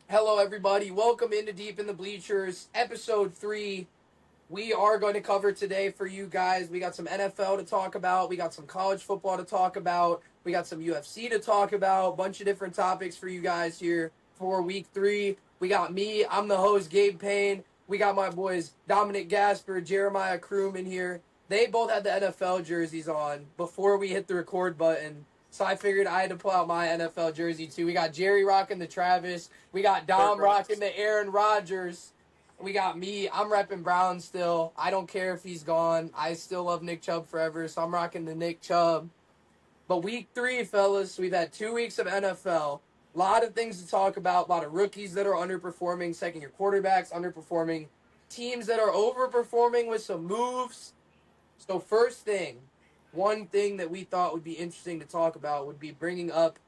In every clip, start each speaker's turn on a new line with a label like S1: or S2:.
S1: Hello, everybody. Welcome into Deep in the Bleachers, episode 3. We are going to cover today for you guys. We got some NFL to talk about. We got some college football to talk about. We got some UFC to talk about. A bunch of different topics for you guys here for week 3. We got me. I'm the host, Gabe Payne. We got my boys, Dominic Gasper, Jeremiah Kroom in here. They both had the NFL jerseys on before we hit the record button. So I figured I had to pull out my NFL jersey too. We got Jerry rocking the Travis. We got Dom rocking the Aaron Rodgers. We got me. I'm repping Brown still. I don't care if he's gone. I still love Nick Chubb forever, so I'm rocking the Nick Chubb. But week 3, fellas, we've had 2 weeks of NFL. A lot of things to talk about. A lot of rookies that are underperforming, second-year quarterbacks underperforming, teams that are overperforming with some moves. So first thing, one thing that we thought would be interesting to talk about would be bringing up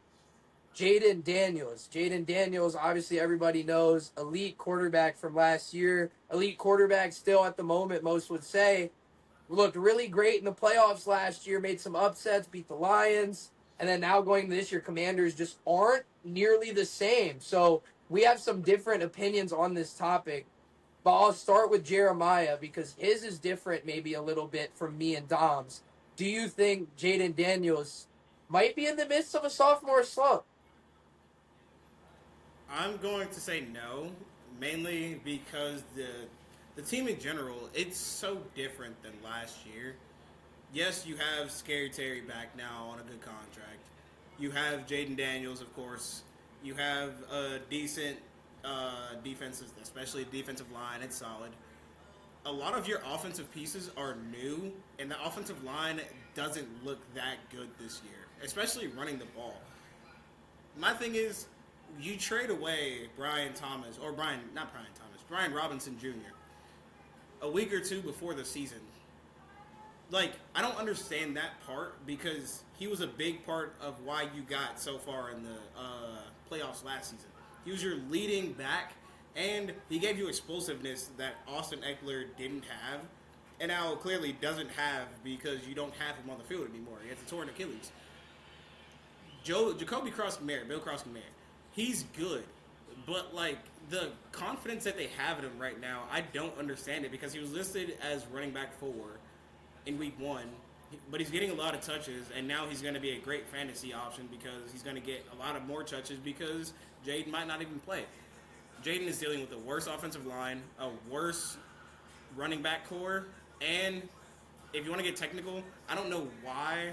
S1: Jaden Daniels. Jaden Daniels, obviously everybody knows, elite quarterback from last year. Elite quarterback still at the moment, most would say. Looked really great in the playoffs last year, made some upsets, beat the Lions. And then now going this year, Commanders just aren't nearly the same. So we have some different opinions on this topic. But I'll start with Jeremiah because his is different maybe a little bit from me and Dom's. Do you think Jaden Daniels might be in the midst of a sophomore slump?
S2: I'm going to say no, mainly because the team in general it's so different than last year. Yes, you have Scary Terry back now on a good contract. You have Jaden Daniels, of course. You have a decent defenses, especially defensive line. It's solid. A lot of your offensive pieces are new, and the offensive line doesn't look that good this year, especially running the ball. My thing is, you trade away Brian Thomas or Brian, not Brian Thomas, Brian Robinson Jr. a week or two before the season. Like, I don't understand that part because he was a big part of why you got so far in the playoffs last season. He was your leading back, and he gave you explosiveness that Austin Eckler didn't have, and now clearly doesn't have because you don't have him on the field anymore. He has a torn Achilles. Jacoby Bill Cross he's good, but like the confidence that they have in him right now, I don't understand it because he was listed as running back 4 in week 1, but he's getting a lot of touches, and now he's going to be a great fantasy option because he's going to get a lot of more touches because Jaden might not even play. Jaden is dealing with a worse offensive line, a worse running back core, and if you want to get technical, I don't know why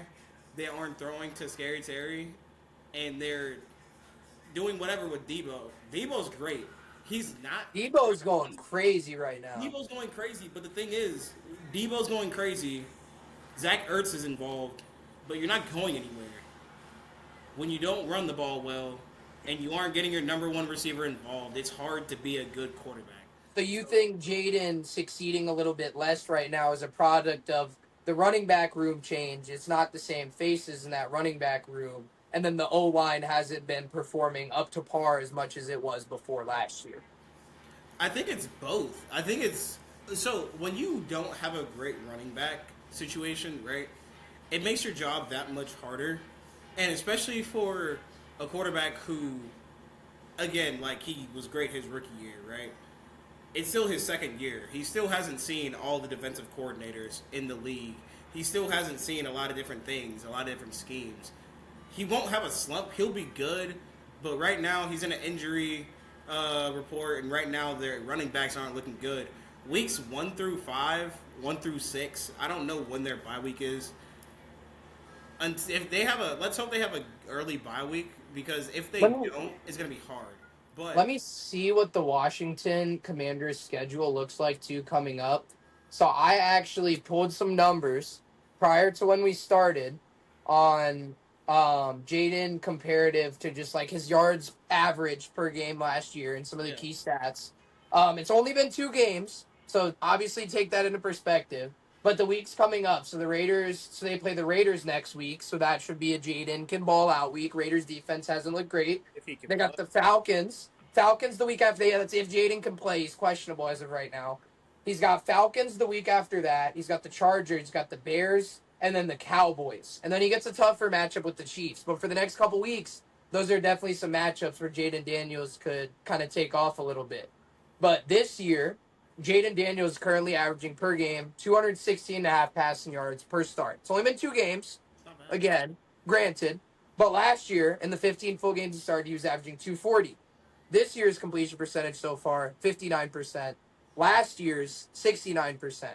S2: they aren't throwing to Scary Terry, and they're doing whatever with Debo. Debo's great. He's not.
S1: Debo's going crazy right now.
S2: Debo's going crazy, but the thing is, Debo's going crazy. Zach Ertz is involved, but you're not going anywhere. When you don't run the ball well, and you aren't getting your number one receiver involved, it's hard to be a good quarterback.
S1: So you think Jaden succeeding a little bit less right now is a product of the running back room change? It's not the same faces in that running back room. And then the O line hasn't been performing up to par as much as it was before last year.
S2: I think it's both. I think it's so when you don't have a great running back situation, right? It makes your job that much harder, and especially for a quarterback who, again, like he was great his rookie year, right? It's still his second year. He still hasn't seen all the defensive coordinators in the league. He still hasn't seen a lot of different things, a lot of different schemes. He won't have a slump. He'll be good, but right now he's in an injury report, and right now their running backs aren't looking good. Weeks 1 through 5, 1 through 6, I don't know when their bye week is. And if they have let's hope they have a early bye week because if they
S1: Let me,
S2: don't, it's gonna be hard. But
S1: let me see what the Washington Commanders schedule looks like too coming up. So I actually pulled some numbers prior to when we started on Jaden comparative to just like his yards average per game last year and some of the
S2: yeah,
S1: key stats. It's only been 2 games, so obviously take that into perspective. But the week's coming up, so they play the Raiders next week, so that should be a Jaden can ball out week. Raiders defense hasn't looked great.
S2: if he can
S1: They
S2: play.
S1: got the Falcons. Falcons the week after. Yeah, that's if Jaden can play. He's questionable as of right now. He's got Falcons the week after that. He's got the Chargers. He's got the Bears, and then the Cowboys. And then he gets a tougher matchup with the Chiefs. But for the next couple weeks, those are definitely some matchups where Jaden Daniels could kind of take off a little bit. But this year, Jaden Daniels is currently averaging per game 216 and a half passing yards per start. It's only been 2 games,
S2: It's not bad.
S1: again, granted. But last year, in the 15 full games he started, he was averaging 240. This year's completion percentage so far, 59%. Last year's, 69%.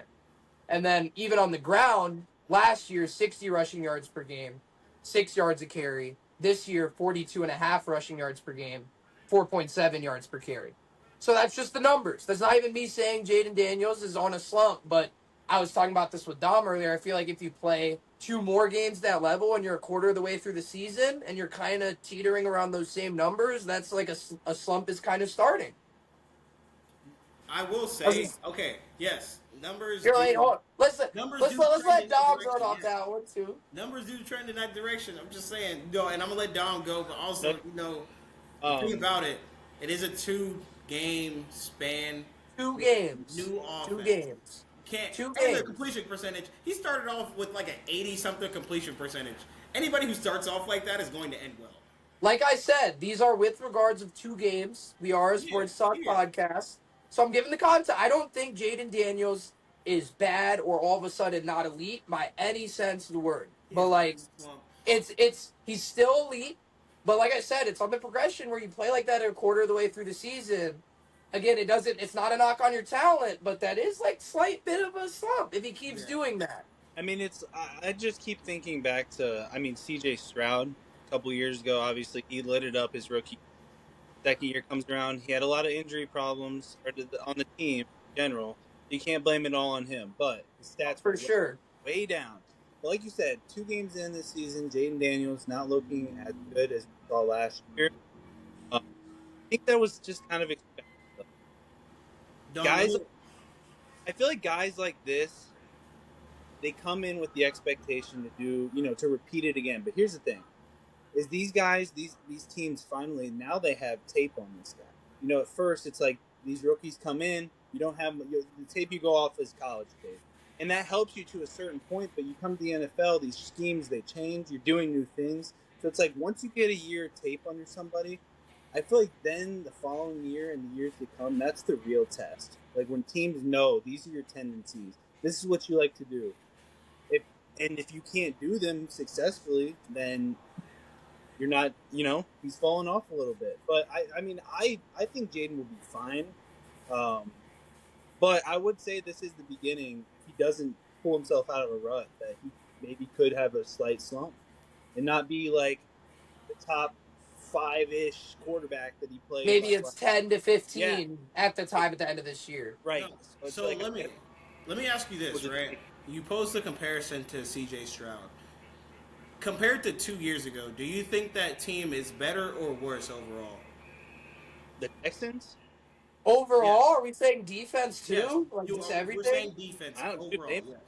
S1: And then even on the ground, last year, 60 rushing yards per game, 6 yards a carry. This year, 42 and a half rushing yards per game, 4.7 yards per carry. So that's just the numbers. That's not even me saying Jaden Daniels is on a slump, but I was talking about this with Dom earlier. I feel like if you play 2 more games that level and you're a quarter of the way through the season and you're kind of teetering around those same numbers, that's like a slump is kind of starting.
S2: I will say, okay, yes, numbers
S1: You're like,
S2: do
S1: oh, listen,
S2: numbers
S1: let's
S2: do
S1: let's
S2: trend
S1: let
S2: in that
S1: Dom
S2: direction.
S1: run off
S2: Yeah.
S1: that one too.
S2: Numbers do trend in that direction. I'm just saying, and I'm gonna let Dom go, but also, the thing
S3: Um,
S2: about it, it is a 2 game span.
S1: Two games.
S2: New
S1: Two
S2: offense.
S1: games.
S2: Can't
S1: Two
S2: and the
S1: games.
S2: completion percentage. He started off with like an 80 something completion percentage. Anybody who starts off like that is going to end well.
S1: Like I said, these are with regards of 2 games. We are a
S2: Yeah,
S1: sports talk
S2: yeah,
S1: podcast. So I'm giving the context. I don't think Jaden Daniels is bad or all of a sudden not elite by any sense of the word. But
S2: he's
S1: like
S2: well,
S1: it's he's still elite. But like I said, it's on the progression where you play like that a quarter of the way through the season. Again, it's not a knock on your talent, but that is like slight bit of a slump if he keeps
S2: yeah.
S1: doing that.
S3: I mean, I just keep thinking back to, C.J. Stroud a couple years ago. Obviously, he lit it up his rookie. Second year comes around, he had a lot of injury problems on the team in general. You can't blame it all on him, but his stats
S1: For
S3: were
S1: sure.
S3: way down. But like you said, 2 games in this season, Jaden Daniels not looking as good as we saw last year. I think that was just kind of expected.
S2: Dom,
S3: Guys, I feel like guys like this, they come in with the expectation to to repeat it again. But here's the thing: is these guys, these teams, finally now they have tape on this guy. At first it's like these rookies come in, you don't have the tape you go off as college tape, and that helps you to a certain point. But you come to the NFL, these schemes they change. You're doing new things, so it's like once you get a year tape under somebody, I feel like then the following year and the years to come, that's the real test. Like when teams know these are your tendencies, this is what you like to do. If you can't do them successfully, then you're not, he's fallen off a little bit. But I think Jaden will be fine. But I would say this is the beginning. If he doesn't pull himself out of a rut, that he maybe could have a slight slump and not be like the top 5-ish quarterback that he played.
S1: Maybe it's 10 to 15
S3: Yeah.
S1: at the time at the end of this year.
S3: Right.
S2: No. So let me ask you this, right? You posed the comparison to C.J. Stroud. Compared to 2 years ago, do you think that team is better or worse overall?
S3: The Texans?
S1: Overall, are we saying defense too?
S2: Yes.
S1: Like just
S2: We're
S1: everything?
S2: saying defense
S3: I don't-
S2: overall.
S3: they-
S2: Yes.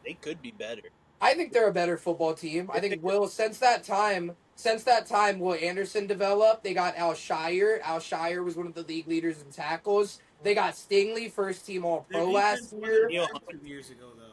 S3: They could be better.
S1: I think they're a better football team. I think since that time, Will Anderson developed. They got Al Shire. Al Shire was one of the league leaders in tackles. They got Stingley, first team All Pro last year.
S2: Wasn't bad 2 years ago, though.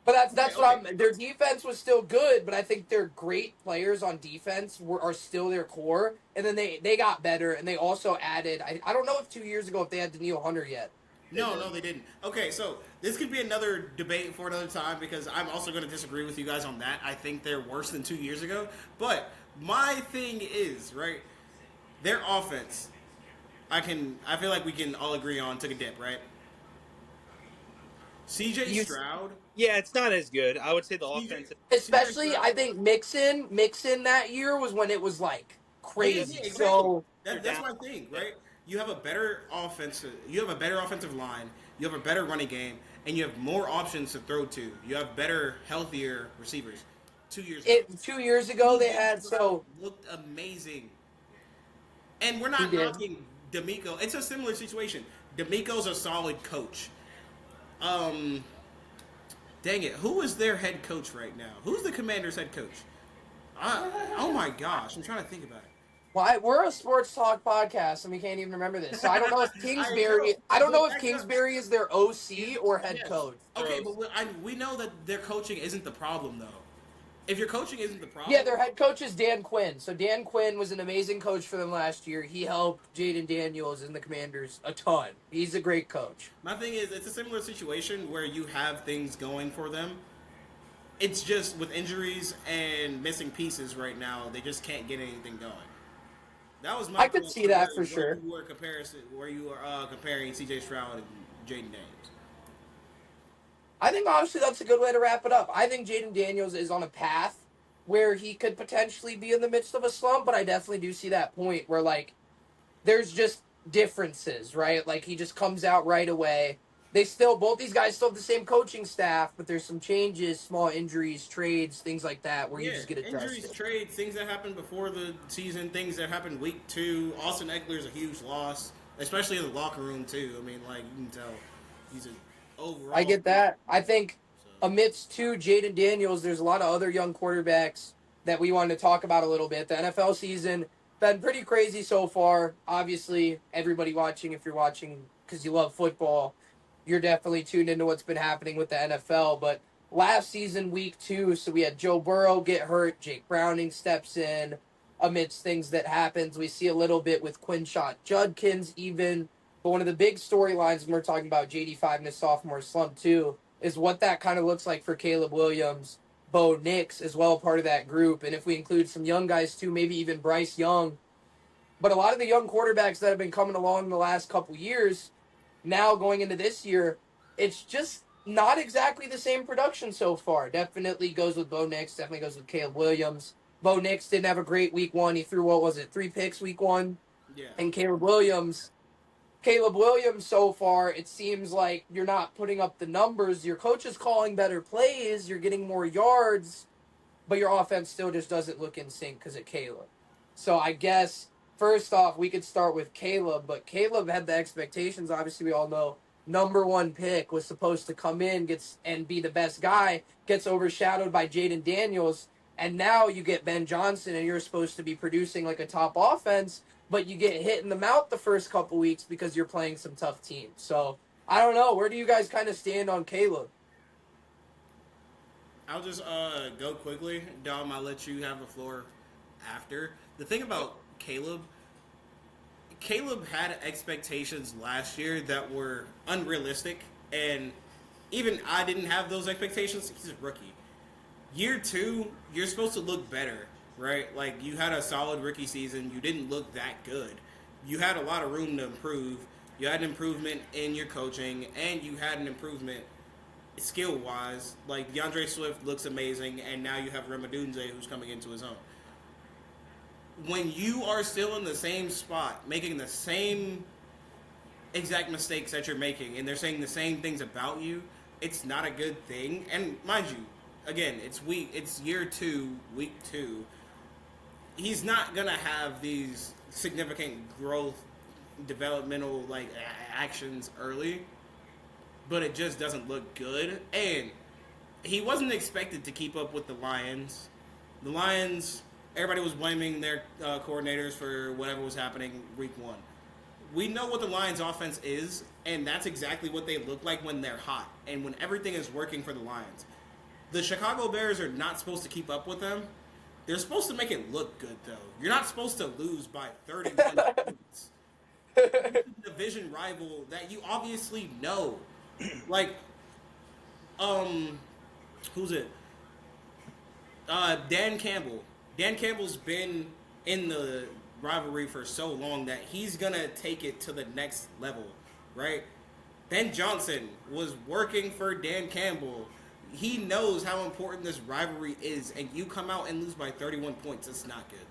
S1: But that's what I'm. Their defense was still good, but I think their great players on defense are still their core. And then they got better, and they also added. I don't know if 2 years ago if they had Daniil Hunter yet.
S2: No, they didn't. Okay, so this could be another debate for another time because I'm also going to disagree with you guys on that. I think they're worse than 2 years ago. But my thing is, right, their offense, I feel like we can all agree on took a dip, right? C.J. Stroud.
S3: Yeah, it's not as good. I would say the offensive.
S1: Especially, I think Mixon that year was when it was like crazy.
S2: Yeah, exactly.
S1: So
S2: that's my thing, right? You have a better offensive line, you have a better running game, and you have more options to throw to. You have better, healthier receivers. 2 years ago.
S1: 2 years ago they had
S2: looked amazing. And we're not knocking D'Amico. It's a similar situation. D'Amico's a solid coach. Dang it. Who is their head coach right now? Who's the Commanders' head coach? Oh my gosh, I'm trying to think about it.
S1: Why we're a sports talk podcast and we can't even remember this. So I don't know if Kingsbury. I don't know if Kingsbury is their OC or head coach.
S2: Okay, but we know that their coaching isn't the problem though. If your coaching isn't the
S1: Yeah,
S2: problem,
S1: their head coach is Dan Quinn. So Dan Quinn was an amazing coach for them last year. He helped Jaden Daniels and the Commanders a ton. He's a great coach.
S2: my thing is it's a similar situation where you have things going for them. It's just with injuries and missing pieces right now, they just can't get anything going. That was my
S1: I could
S2: point
S1: see
S2: for
S1: that for
S2: where
S1: sure.
S2: you were comparing C.J. Stroud and Jaden Daniels.
S1: I think honestly that's a good way to wrap it up. I think Jaden Daniels is on a path where he could potentially be in the midst of a slump, but I definitely do see that point where like there's just differences, right? Like he just comes out right away. They still both these guys still have the same coaching staff, but there's some changes, small injuries, trades, things like that where you
S2: Yeah,
S1: just get
S2: injuries,
S1: adjusted.
S2: trades, things that happened before the season, things that happened week 2. Austin Eckler's a huge loss, especially in the locker room too. I mean, like you can tell, he's an
S1: I
S2: overall.
S1: get that. I think
S2: So
S1: amidst two Jaden Daniels, there's a lot of other young quarterbacks that we wanted to talk about a little bit. The NFL season been pretty crazy so far. Obviously, everybody watching, if you're watching because you love football, you're definitely tuned into what's been happening with the NFL. But last season, week 2, so we had Joe Burrow get hurt, Jake Browning steps in. Amidst things that happens, we see a little bit with Quinshot Judkins even. But one of the big storylines when we're talking about JD5 and his sophomore slump too is what that kind of looks like for Caleb Williams, Bo Nix as well, part of that group. And if we include some young guys too, maybe even Bryce Young. But a lot of the young quarterbacks that have been coming along in the last couple years, now going into this year, it's just not exactly the same production so far. Definitely goes with Bo Nix, definitely goes with Caleb Williams. Bo Nix didn't have a great week 1. He threw, what was it, 3 picks week 1?
S2: yeah,
S1: And Caleb Williams, so far, it seems like you're not putting up the numbers. Your coach is calling better plays. You're getting more yards, but your offense still just doesn't look in sync because of Caleb. So I guess, first off, we could start with Caleb, but Caleb had the expectations. Obviously, we all know number 1 pick was supposed to come in, gets and be the best guy, gets overshadowed by Jaden Daniels, and now you get Ben Johnson, and you're supposed to be producing like a top offense, but you get hit in the mouth the first couple weeks because you're playing some tough teams. So I don't know. Where do you guys kind of stand on Caleb?
S2: I'll just go quickly. Dom, I'll let you have the floor after. The thing about Caleb had expectations last year that were unrealistic, and even I didn't have those expectations. He's a rookie. Year 2, you're supposed to look better, right? Like you had a solid rookie season. You didn't look that good. You had a lot of room to improve. You had an improvement in your coaching, and you had an improvement skill wise. Like DeAndre Swift looks amazing, and now you have Ramadunze who's coming into his own. When you are still in the same spot, making the same exact mistakes that you're making, and they're saying the same things about you, it's not a good thing. And mind you, again, it's year 2, week 2. He's not gonna have these significant growth, developmental actions early, but it just doesn't look good. And he wasn't expected to keep up with the Lions. The Lions, everybody was blaming their coordinators for whatever was happening week 1. We know what the Lions' offense is, and that's exactly what they look like when they're hot and when everything is working for the Lions. The Chicago Bears are not supposed to keep up with them. They're supposed to make it look good, though. You're not supposed to lose by 31 points. Division rival that you obviously know. Like, who's it? Dan Campbell. Dan Campbell's been in the rivalry for so long that he's gonna take it to the next level, right? Ben Johnson was working for Dan Campbell. He knows how important this rivalry is, and you come out and lose by 31 points. It's not good.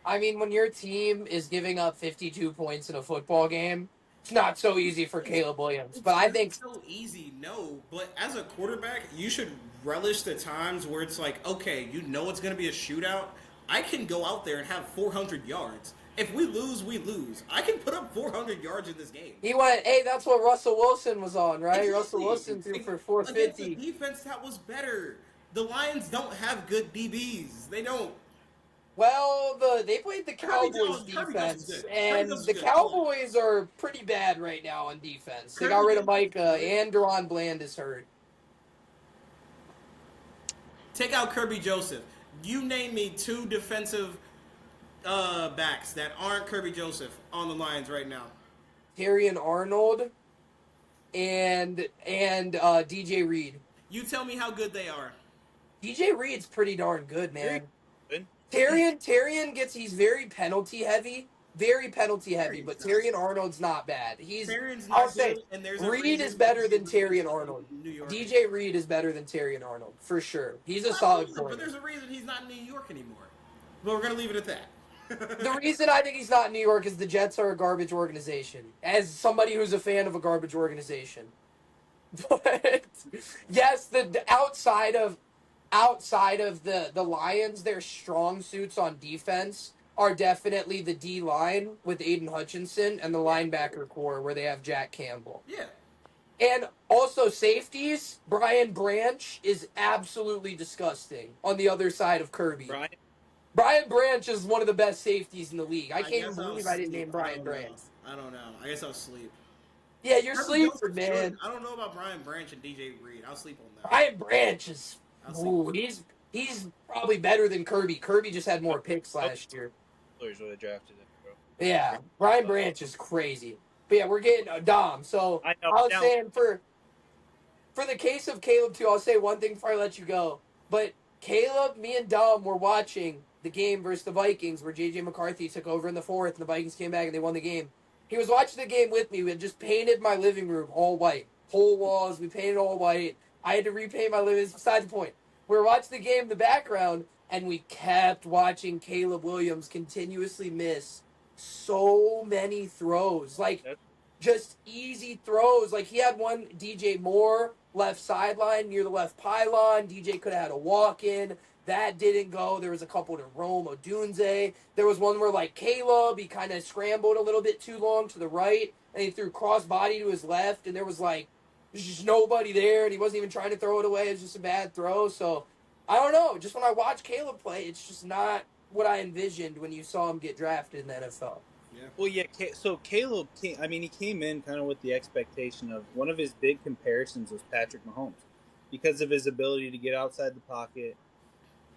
S1: I mean, when your team is giving up 52 points in a football game, it's not so easy for
S2: It's
S1: Caleb Williams. But
S2: it's
S1: I
S2: not
S1: think
S2: so easy, no. But as a quarterback, you should relish the times where it's like, okay, you know it's going to be a shootout. I can go out there and have 400 yards. If we lose, we lose. I can put up 400 yards in this game.
S1: he went, hey, that's what Russell Wilson was on, right? Russell
S2: Exactly.
S1: Wilson threw for
S2: Against a
S1: 450.
S2: defense that was better. The Lions don't have good DBs. They don't.
S1: Well, they played the Cowboys
S2: Kirby Delson's
S1: defense,
S2: good. Kirby
S1: and
S2: Delson's
S1: the
S2: good. Hold on.
S1: Cowboys are pretty bad right now on defense. They got
S2: Kirby
S1: rid of
S2: Delson's
S1: Micah,
S2: good.
S1: and Deron Bland is hurt.
S2: Take out Kirby Joseph. You name me 2 defensive backs that aren't Kirby Joseph on the Lions right now.
S1: Terrion Arnold and DJ Reed.
S2: You tell me how good they are.
S1: DJ Reed's pretty darn good, man.
S3: Good.
S1: Terrion he's very penalty heavy. Very penalty heavy, but
S2: Terrion's
S1: Terrion Arnold's not bad.
S2: Terrion's
S1: I'll
S2: not
S1: say
S2: good, and there's a
S1: Reed is
S2: reason
S1: better than
S2: DJ Reed
S1: Terrion Arnold.
S2: in New York.
S1: DJ Reed is better than Terrion Arnold for sure. He's a solid corner.
S2: But there's a reason he's not in New York anymore. But we're gonna leave it at that.
S1: The reason I think he's not in New York is the Jets are a garbage organization. As somebody who's a fan of a garbage organization, but yes, the outside of the Lions, their strong suits on defense are definitely the D line with Aiden Hutchinson and the linebacker core where they have Jack Campbell.
S2: Yeah.
S1: And also safeties, Brian Branch is absolutely disgusting on the other side of Kirby. Brian Branch is one of the best safeties in the league. I can't even believe I didn't name Brian Branch.
S2: I don't know. I guess I'll sleep.
S1: Yeah, you're sleeping, man.
S2: I don't know about Brian Branch and DJ Reed. I'll sleep on that.
S1: Brian Branch is he's probably better than Kirby. Kirby just had more picks last year.
S3: Players would have drafted him, bro.
S1: Yeah, Brian Branch is crazy. But yeah, we're getting Dom. So I was saying for the case of Caleb too, I'll say one thing before I let you go. But Caleb, me and Dom were watching the game versus the Vikings where J.J. McCarthy took over in the fourth and the Vikings came back and they won the game. He was watching the game with me. We had just painted my living room all white. Whole walls, we painted all white. I had to repaint my living room. It's beside the point. We were watching the game in the background, and we kept watching Caleb Williams continuously miss so many throws. Like, just easy throws. Like, he had one DJ Moore, left sideline near the left pylon. DJ could have had a walk-in. That didn't go. There was a couple to Rome Odunze. There was one where, like, Caleb, he kind of scrambled a little bit too long to the right, and he threw cross-body to his left, and there was, like, there's just nobody there, and he wasn't even trying to throw it away. It was just a bad throw. So, I don't know. Just when I watch Caleb play, it's just not what I envisioned when you saw him get drafted in the NFL.
S3: Yeah. Well, yeah, so Caleb he came in kind of with the expectation of one of his big comparisons was Patrick Mahomes because of his ability to get outside the pocket,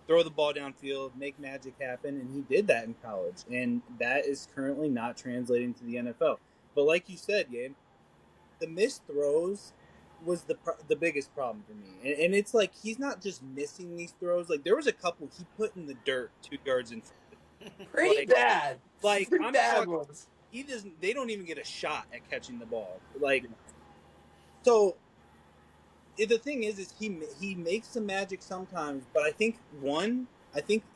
S3: throw the ball downfield, make magic happen, and he did that in college. And that is currently not translating to the NFL. But like you said, Gabe, the missed throws was the biggest problem for me. And it's like he's not just missing these throws. Like there was a couple he put in the dirt 2 yards in front of him.
S1: Pretty bad. Like pretty bad ones.
S3: They don't even get a shot at catching the ball. Like so the thing is he makes some magic sometimes, but I think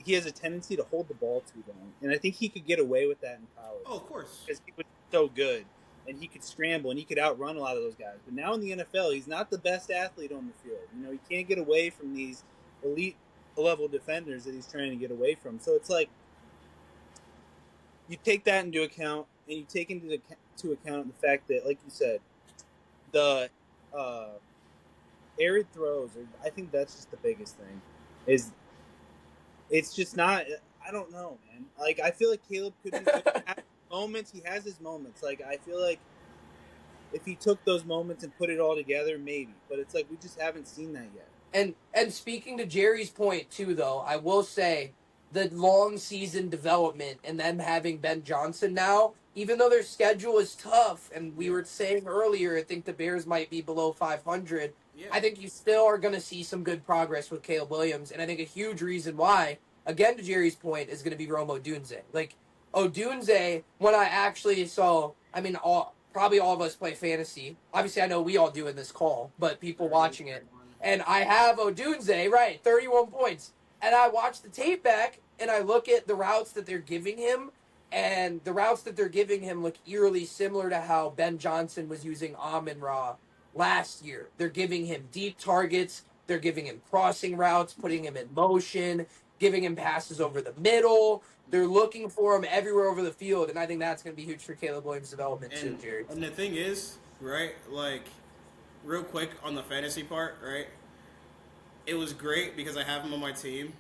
S3: he has a tendency to hold the ball too long, and I think he could get away with that in college.
S2: Oh, of course,
S3: because he was so good, and he could scramble and he could outrun a lot of those guys. But now in the NFL, he's not the best athlete on the field. You know, he can't get away from these elite level defenders that he's trying to get away from. So it's like you take that into account, and you take into account the fact that, like you said, the arid throws, I think that's just the biggest thing. It's just not. I don't know, man. Like I feel like Caleb could be good at moments. He has his moments. Like I feel like if he took those moments and put it all together, maybe. But it's like we just haven't seen that yet.
S1: And speaking to Jerry's point too, though, I will say the long season development and them having Ben Johnson now, even though their schedule is tough, and we were saying earlier, I think the Bears might be below 500. Yeah. I think you still are going to see some good progress with Caleb Williams, and I think a huge reason why, again to Jerry's point, is going to be Rome Odunze. Like, Odunze, when I actually saw, I mean, probably all of us play fantasy. Obviously, I know we all do in this call, but people watching it. And I have Odunze, right, 31 points. And I watch the tape back, and I look at the routes that they're giving him, and the routes that they're giving him look eerily similar to how Ben Johnson was using Amon-Ra last year. They're giving him deep targets. They're giving him crossing routes, putting him in motion, giving him passes over the middle. They're looking for him everywhere over the field, and I think that's going to be huge for Caleb Williams' development too, Jerry.
S2: And the thing is, right, like, real quick on the fantasy part, right, it was great because I have him on my team.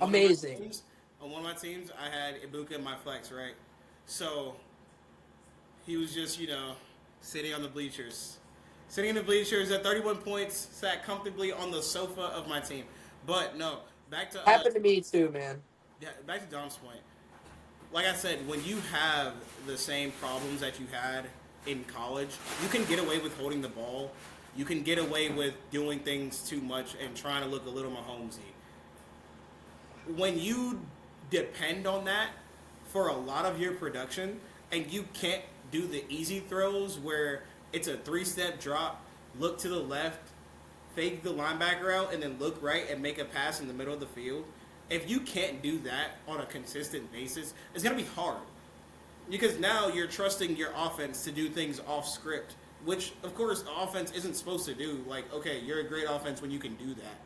S1: Amazing.
S2: On one of my teams, I had Ibuka in my flex, right? So he was just, sitting on the bleachers. Sitting in the bleachers at 31 points, sat comfortably on the sofa of my team. But no, back to
S1: Happened to me too, man.
S2: yeah, back to Dom's point. Like I said, when you have the same problems that you had in college, you can get away with holding the ball. You can get away with doing things too much and trying to look a little Mahomesy. When you depend on that for a lot of your production and you can't do the easy throws where it's a 3-step drop, look to the left, fake the linebacker out, and then look right and make a pass in the middle of the field. If you can't do that on a consistent basis, it's going to be hard. Because now you're trusting your offense to do things off script, which, of course, the offense isn't supposed to do. Like, okay, you're a great offense when you can do that.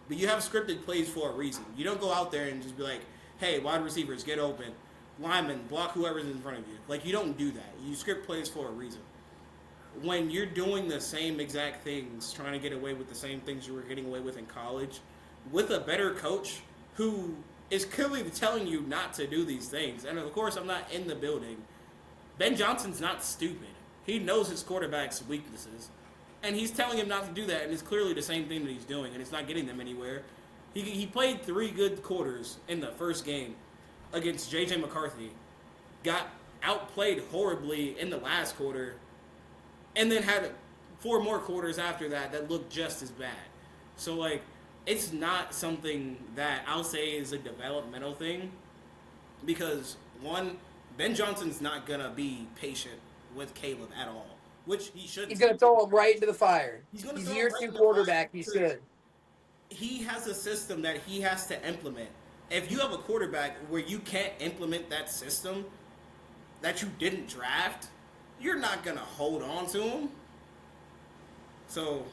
S2: But you have scripted plays for a reason. You don't go out there and just be like, hey, wide receivers, get open. Linemen, block whoever's in front of you. Like, you don't do that. You script plays for a reason. When you're doing the same exact things, trying to get away with the same things you were getting away with in college, with a better coach who is clearly telling you not to do these things, and of course I'm not in the building, Ben Johnson's not stupid. He knows his quarterback's weaknesses, and he's telling him not to do that, and it's clearly the same thing that he's doing, and it's not getting them anywhere. He played 3 good quarters in the first game against J.J. McCarthy, got outplayed horribly in the last quarter, and then had 4 more quarters after that looked just as bad. So, like, it's not something that I'll say is a developmental thing because, one, Ben Johnson's not going to be patient with Caleb at all, which he shouldn't.
S1: He's gonna throw him right into the fire.
S2: He's going to
S1: He's
S2: throw
S1: year
S2: him right
S1: 2
S2: in the
S1: quarterback.
S2: fire
S1: He should.
S2: He has a system that he has to implement. If you have a quarterback where you can't implement that system that you didn't draft, you're not going to hold on to him. So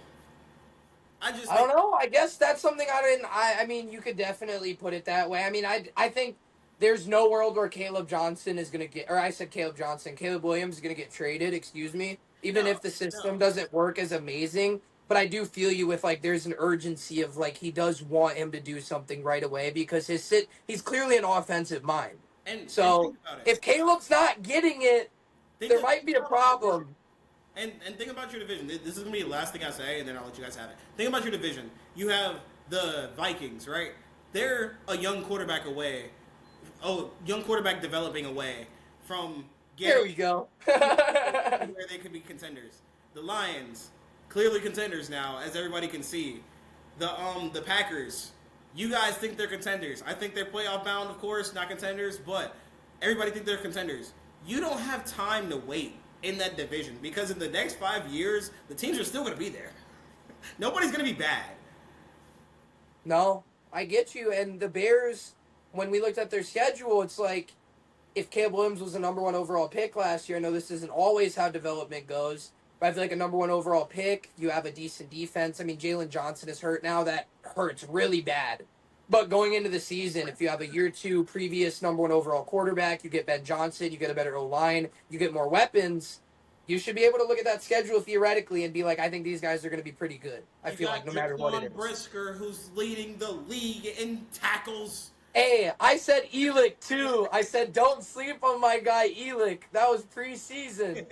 S2: I
S1: don't know. I guess that's something I didn't. I mean, you could definitely put it that way. I mean, I think there's no world where Caleb Johnson is gonna get, or I said Caleb Johnson, Caleb Williams is gonna get traded. Excuse me. Even
S2: no,
S1: if the system
S2: no.
S1: doesn't work as amazing, but I do feel you with like there's an urgency of like he does want him to do something right away because he's clearly an offensive mind.
S2: And
S1: So
S2: think about it.
S1: if Caleb's not getting it, there might be a problem.
S2: And think about your division. This is going to be the last thing I say, and then I'll let you guys have it. Think about your division. You have the Vikings, right? They're a young quarterback away. Oh, young quarterback developing away from
S1: There we go.
S2: where they could be contenders. The Lions, clearly contenders now, as everybody can see. The Packers, you guys think they're contenders. I think they're playoff bound, of course, not contenders, but everybody think they're contenders. You don't have time to wait in that division because in the next 5 years, the teams are still going to be there. Nobody's going to be bad.
S1: No, I get you. And the Bears, when we looked at their schedule, it's like if Caleb Williams was the number 1 overall pick last year, I know this isn't always how development goes, but I feel like a number 1 overall pick, you have a decent defense. I mean, Jalen Johnson is hurt now. That hurts really bad. But going into the season, if you have a year 2 previous number 1 overall quarterback, you get Ben Johnson, you get a better O-line, you get more weapons, you should be able to look at that schedule theoretically and be like, I think these guys are going to be pretty good. I feel like no matter what it is.
S2: Brisker, who's leading the league in tackles.
S1: Hey, I said Elick too. I said don't sleep on my guy Elick. That was preseason.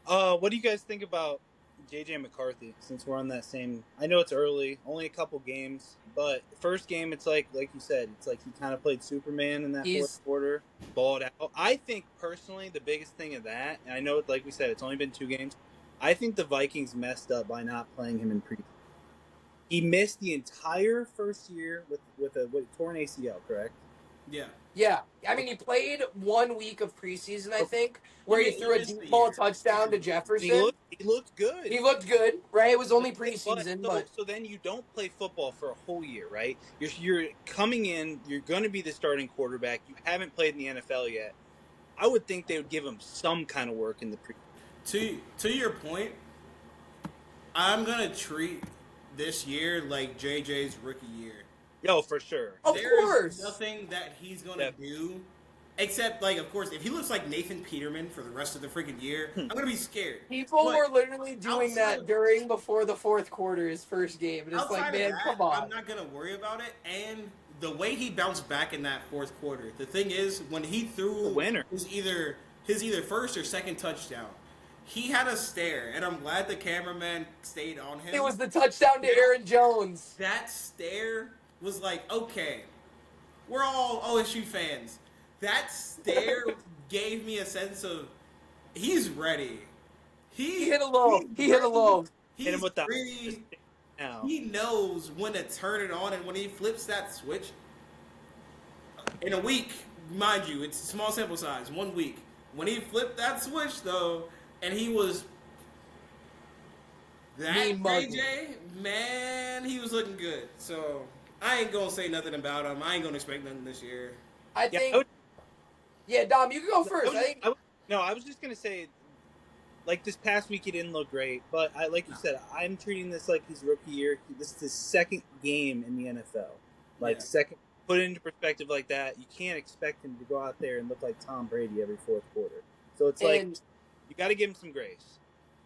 S3: What do you guys think about J.J. McCarthy, since we're on that same... I know it's early, only a couple games, but the first game, it's like you said, it's like he kind of played Superman in that fourth quarter, balled out. I think, personally, the biggest thing of that, and I know, like we said, it's only been 2 games, I think the Vikings messed up by not playing him in preseason. He missed the entire first year with a torn ACL, correct?
S2: Yeah.
S1: Yeah. I mean, he played 1 week of preseason, I think, where he threw a deep ball touchdown to Jefferson.
S3: He looked good.
S1: He looked good, right? It was only preseason, but...
S3: So then you don't play football for a whole year, right? You're coming in, you're going to be the starting quarterback. You haven't played in the NFL yet. I would think they would give him some kind of work in the
S2: To your point, I'm going to treat this year like JJ's rookie year.
S3: Yo, for sure.
S1: Of course.
S2: There's nothing that he's going to do except, like, of course, if he looks like Nathan Peterman for the rest of the freaking year, I'm going to be scared.
S1: People were literally doing that before the fourth quarter, his first game. And it's like, man, come on.
S2: I'm not going to worry about it. And the way he bounced back in that fourth quarter, the thing is, when he threw
S3: the winner,
S2: his either first or second touchdown, he had a stare, and I'm glad the cameraman stayed on him.
S1: It was the touchdown to Aaron Jones.
S2: That stare was like, okay, we're all OSU fans. That stare gave me a sense of he's ready.
S1: He
S2: He's
S1: hit a low. He hit a low.
S3: Hit him
S2: He's
S3: with the
S2: ready.
S3: now.
S2: He knows when to turn it on, and when he flips that switch in a week, mind you, it's a small sample size, 1 week. When he flipped that switch though, and he was that JJ, man, he was looking good. So I ain't gonna say nothing about him. I ain't gonna expect nothing this year.
S1: I think. Yeah, Dom, you can go first.
S3: I was just gonna say, like this past week he didn't look great, but like you said, I'm treating this like his rookie year. This is his second game in the NFL. Second, put it into perspective like that. You can't expect him to go out there and look like Tom Brady every fourth quarter. So it's like you got to give him some grace.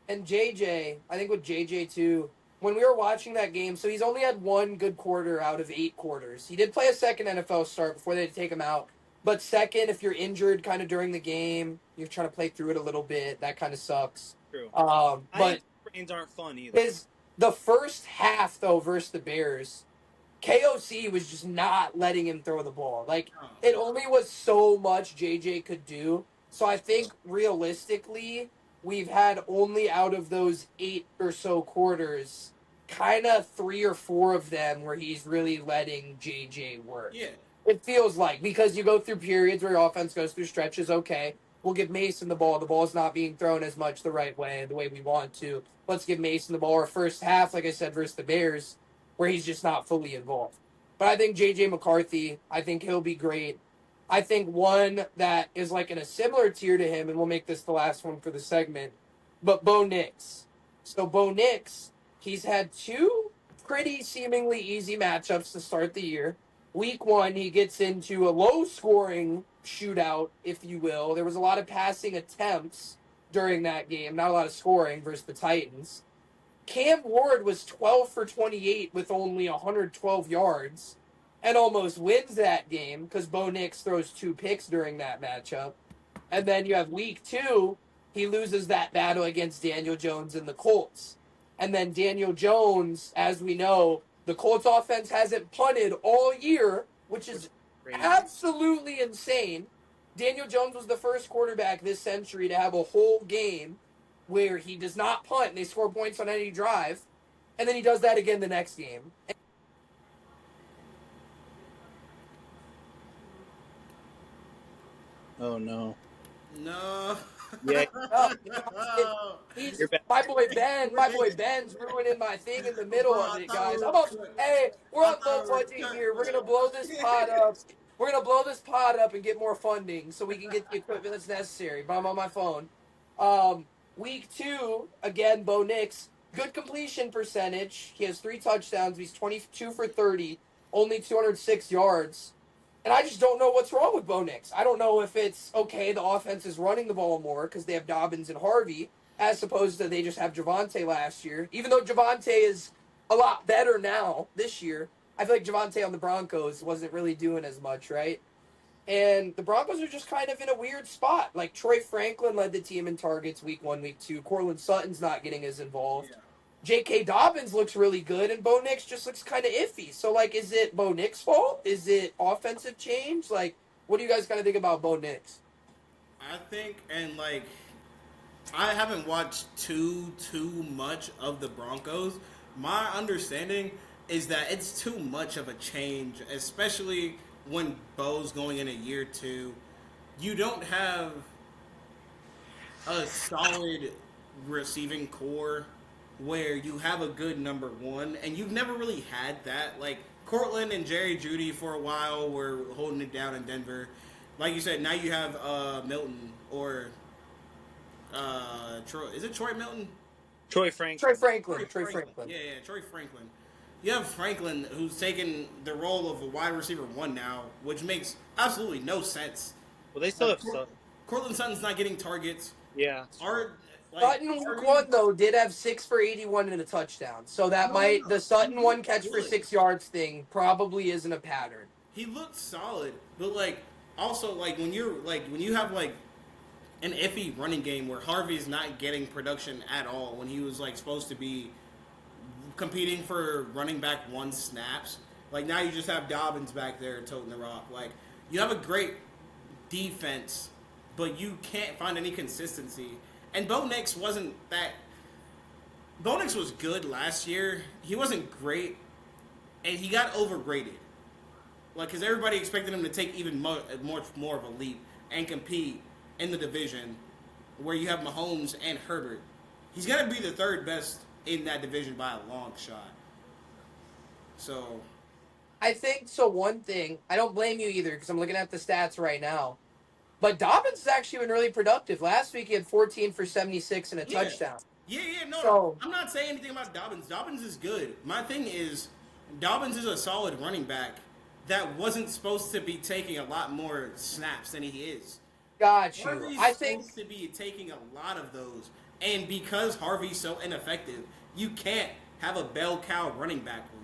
S1: And JJ, I think with JJ too, when we were watching that game, so he's only had one good quarter out of 8 quarters. He did play a second NFL start before they had to take him out. But second, if you're injured kind of during the game, you're trying to play through it a little bit. That kind of sucks.
S3: True.
S1: But
S3: brains aren't fun either.
S1: The first half, though, versus the Bears, KOC was just not letting him throw the ball. Like, it only was so much JJ could do. So I think realistically, we've had only out of those 8 or so quarters, kind of 3 or 4 of them where he's really letting JJ work.
S2: Yeah.
S1: It feels like, because you go through periods where your offense goes through stretches, okay, we'll give Mason the ball. The ball's not being thrown as much the right way, the way we want to. Let's give Mason the ball. Or first half, like I said, versus the Bears, where he's just not fully involved. But I think J.J. McCarthy, I think he'll be great. I think one that is like in a similar tier to him, and we'll make this the last one for the segment, but Bo Nix. So Bo Nix, he's had 2 pretty seemingly easy matchups to start the year. Week 1, he gets into a low-scoring shootout, if you will. There was a lot of passing attempts during that game, not a lot of scoring versus the Titans. Cam Ward was 12 for 28 with only 112 yards and almost wins that game because Bo Nix throws 2 picks during that matchup. And then you have week 2, he loses that battle against Daniel Jones and the Colts. And then Daniel Jones, as we know, the Colts offense hasn't punted all year, which is absolutely insane. Daniel Jones was the first quarterback this century to have a whole game where he does not punt and they score points on any drive. And then he does that again the next game.
S3: Oh, no.
S2: No.
S3: Yeah.
S1: My boy Ben's ruining my thing in the middle of it, guys. We're on low budget here. We're gonna blow this pod up. We're gonna blow this pod up and get more funding so we can get the equipment that's necessary. But I'm on my phone. Week 2, again, Bo Nix, good completion percentage. He has 3 touchdowns. He's 22 for 30, only 206 yards. And I just don't know what's wrong with Bo Nix. I don't know if it's, okay, the offense is running the ball more because they have Dobbins and Harvey, as opposed to they just have Javonte last year. Even though Javonte is a lot better now this year, I feel like Javonte on the Broncos wasn't really doing as much, right? And the Broncos are just kind of in a weird spot. Like, Troy Franklin led the team in targets week 1, week 2. Cortland Sutton's not getting as involved. Yeah. J.K. Dobbins looks really good, and Bo Nix just looks kind of iffy. So, like, is it Bo Nix's fault? Is it offensive change? Like, what do you guys kind of think about Bo Nix?
S2: I think, and, like, I haven't watched too much of the Broncos. My understanding is that it's too much of a change, especially when Bo's going in a year 2. You don't have a solid receiving core where you have a good number 1, and you've never really had that. Like, Cortland and Jerry Jeudy for a while were holding it down in Denver. Like you said, now you have Milton or Troy. Is it Troy Milton?
S3: Troy Franklin.
S1: Troy Franklin.
S2: Yeah, Troy Franklin. You have Franklin, who's taken the role of a wide receiver 1 now, which makes absolutely no sense.
S3: Well, they still have
S2: Cortland Sutton's not getting targets.
S3: Yeah.
S1: Sutton week 1 though did have 6 for 81 and a touchdown, so that the Sutton 1 catch for 6 yards thing probably isn't a pattern.
S2: He looked solid, but like also like when you have like an iffy running game where Harvey's not getting production at all when he was like supposed to be competing for running back one snaps. Like now you just have Dobbins back there toting the rock. Like you have a great defense, but you can't find any consistency. And Bo Nix wasn't that. Bo Nix was good last year. He wasn't great, and he got overrated. Like, because everybody expected him to take even much more of a leap and compete in the division where you have Mahomes and Herbert. He's going to be the third best in that division by a long shot. So,
S1: I think so. One thing, I don't blame you either because I'm looking at the stats right now. But Dobbins has actually been really productive. Last week he had 14 for 76 and a
S2: yeah.
S1: touchdown.
S2: Yeah, no.
S1: So
S2: I'm not saying anything about Dobbins. Dobbins is good. My thing is, Dobbins is a solid running back that wasn't supposed to be taking a lot more snaps than he is.
S1: got you.
S2: Harvey's
S1: I think
S2: supposed to be taking a lot of those. And because Harvey's so ineffective, you can't have a bell cow running back room.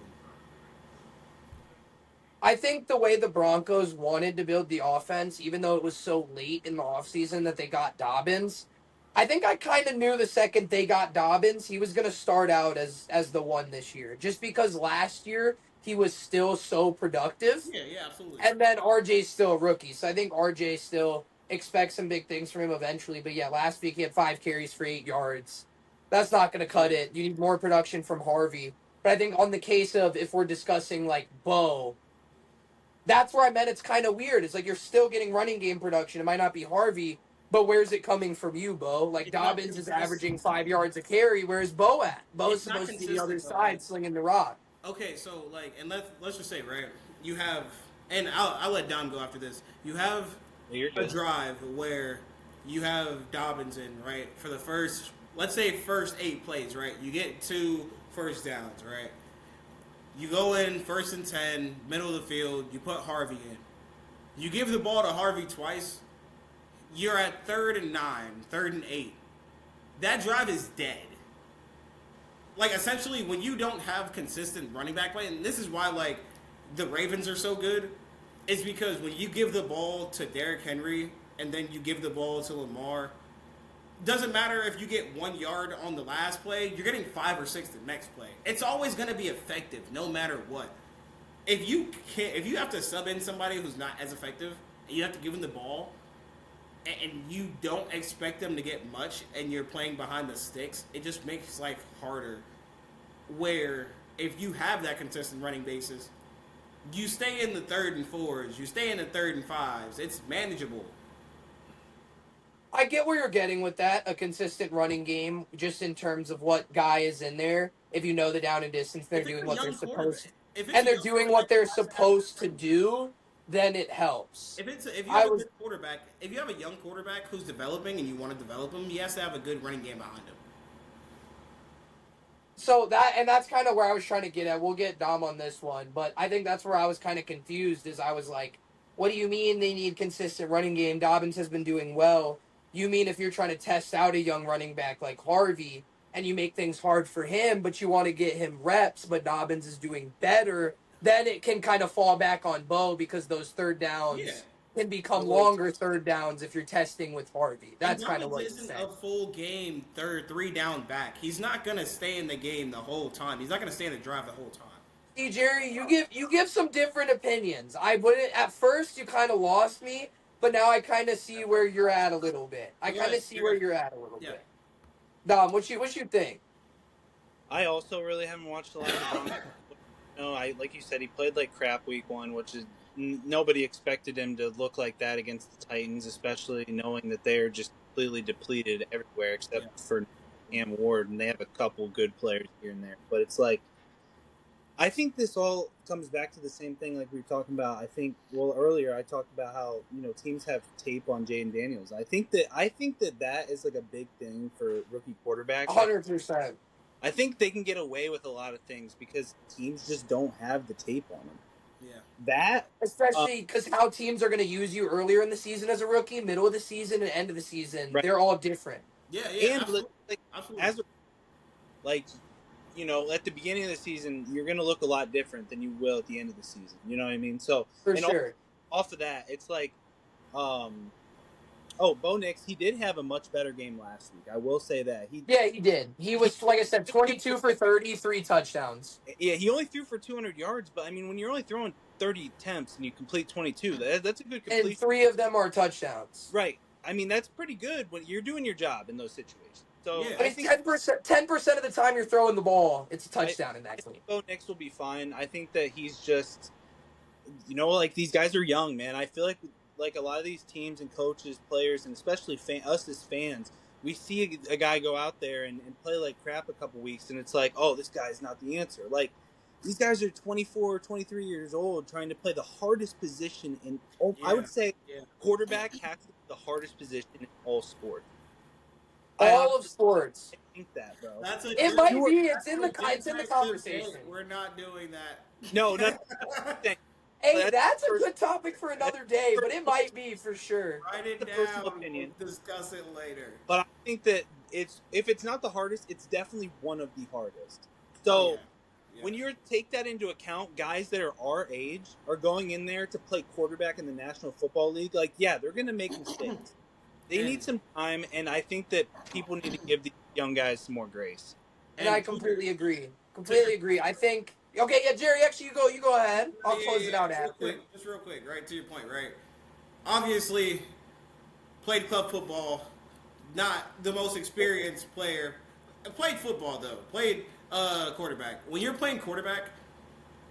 S1: I think the way the Broncos wanted to build the offense, even though it was so late in the offseason that they got Dobbins, I think I kind of knew the second they got Dobbins, he was going to start out as the one this year. Just because last year he was still so productive.
S2: Yeah, absolutely.
S1: And then RJ's still a rookie. So I think RJ still expects some big things from him eventually. But yeah, last week he had 5 carries for 8 yards. That's not going to cut it. You need more production from Harvey. But I think on the case of if we're discussing like Bo, that's where I meant it's kind of weird. It's like you're still getting running game production. It might not be Harvey, but where's it coming from you, Bo? Like
S2: It's not
S1: Dobbins is
S2: consistent.
S1: averaging 5 yards a carry. Where's Bo at? Bo's
S2: It's not
S1: supposed to be the other
S2: consistent, though.
S1: side slinging the rock.
S2: Okay, so like, and let's just say, right? You have, and I'll let Dom go after this. You have
S3: You're
S2: a
S3: good.
S2: drive where you have Dobbins in, right, for the first, let's say first 8 plays, right? You get 2 first downs, right? You go in first and 10, middle of the field. You put Harvey in. You give the ball to Harvey twice. You're at 3rd and 9, 3rd and 8. That drive is dead. Like essentially, when you don't have consistent running back play, and this is why like the Ravens are so good, is because when you give the ball to Derrick Henry and then you give the ball to Lamar, doesn't matter if you get 1 yard on the last play, you're getting 5 or 6 the next play. It's always going to be effective, no matter what. If you have to sub in somebody who's not as effective, and you have to give them the ball, and you don't expect them to get much, and you're playing behind the sticks, it just makes life harder. Where if you have that consistent running basis, you stay in the 3rd and 4s, you stay in the 3rd and 5s. It's manageable.
S1: I get where you're getting with that, a consistent running game, just in terms of what guy is in there. If you know the down and distance, they're
S2: If it's
S1: doing
S2: a
S1: what they're
S2: young
S1: supposed
S2: quarterback, if it's
S1: and
S2: a
S1: they're
S2: young
S1: doing what
S2: quarterback,
S1: they're supposed to do, then it helps.
S2: if you
S1: I
S2: have a
S1: was
S2: good quarterback, if you have a young quarterback who's developing and you want to develop him, he has to have a good running game behind him.
S1: so that's kind of where I was trying to get at. We'll get Dom on this one, but I think that's where I was kind of confused. Is I was like, what do you mean they need consistent running game? Dobbins has been doing well. You mean if you're trying to test out a young running back like Harvey and you make things hard for him, but you want to get him reps, but Dobbins is doing better, then it can kind of fall back on Bo because those third
S2: Yeah.
S1: downs can become longer third downs if you're testing with Harvey.
S2: And
S1: That's kind of
S2: Dobbins
S1: what you
S2: isn't
S1: said.
S2: a full game 3 down back. He's not gonna stay in the game the whole time. He's not gonna stay in the drive the whole time.
S1: See, Jerry, you give some different opinions. I wouldn't at first you kind of lost me, but now I kind of see where you're at a little bit. I kind of see where you're at a little
S2: Yeah.
S1: bit. Dom, what you think?
S3: I also really haven't watched a lot of the Broncos. No, I like you said, he played like crap week 1, which is nobody expected him to look like that against the Titans, especially knowing that they are just completely depleted everywhere except for Cam Ward, and they have a couple good players here and there. But it's like, I think this all comes back to the same thing like we were talking about. I think earlier I talked about how teams have tape on Jaden Daniels. I think that is like a big thing for rookie quarterbacks.
S1: 100%.
S3: I think they can get away with a lot of things because teams just don't have the tape on them.
S2: Yeah.
S3: That
S1: Especially because how teams are going to use you earlier in the season as a rookie, middle of the season, and end of the season,
S3: Right.
S1: they're all different.
S2: Yeah,
S3: and
S2: absolutely.
S3: like
S2: Absolutely.
S3: as at the beginning of the season, you're going to look a lot different than you will at the end of the season. You know what I mean? So
S1: For sure.
S3: off of that, it's like, Oh, Bo Nix, he did have a much better game last week. I will say that.
S1: Yeah, he did. He was, like I said, 22 for 30, 3 touchdowns.
S3: Yeah, he only threw for 200 yards, but I mean, when you're only throwing 30 attempts and you complete 22, that's a good
S1: And
S3: completion.
S1: 3 of them are touchdowns.
S3: Right. I mean, that's pretty good when you're doing your job in those situations. So
S2: Yeah.
S1: I
S3: I
S1: mean,
S3: think
S1: 10% of the time you're throwing the ball, it's a touchdown in
S3: I
S1: that game.
S3: think Bo Nix will be fine. I think that he's just, like these guys are young, man. I feel like a lot of these teams and coaches, players, and especially us as fans, we see a guy go out there and play like crap a couple weeks, and it's like, oh, this guy's not the answer. Like, these guys are 24, 23 years old trying to play the hardest position in all, I would say quarterback has to be the hardest position in all sports.
S1: All of sports.
S3: I think that, bro.
S1: It might be. It's in the conversation.
S2: We're not doing that.
S3: No.
S1: Hey, that's a good topic for another day, but it might be for sure.
S2: Write it
S3: The
S2: down.
S3: personal opinion.
S2: We'll discuss it later.
S3: But I think that if it's not the hardest, it's definitely one of the hardest. So when you take that into account, guys that are our age are going in there to play quarterback in the National Football League. Like, yeah, they're going to make mistakes. They need some time, and I think that people need to give these young guys some more grace.
S1: And I completely agree. I think. Okay, yeah, Jerry. Actually, you go ahead. I'll close it out after.
S2: Just real quick, right to your point, right? Obviously, played club football, not the most experienced player. Played football though. Played quarterback. When you're playing quarterback,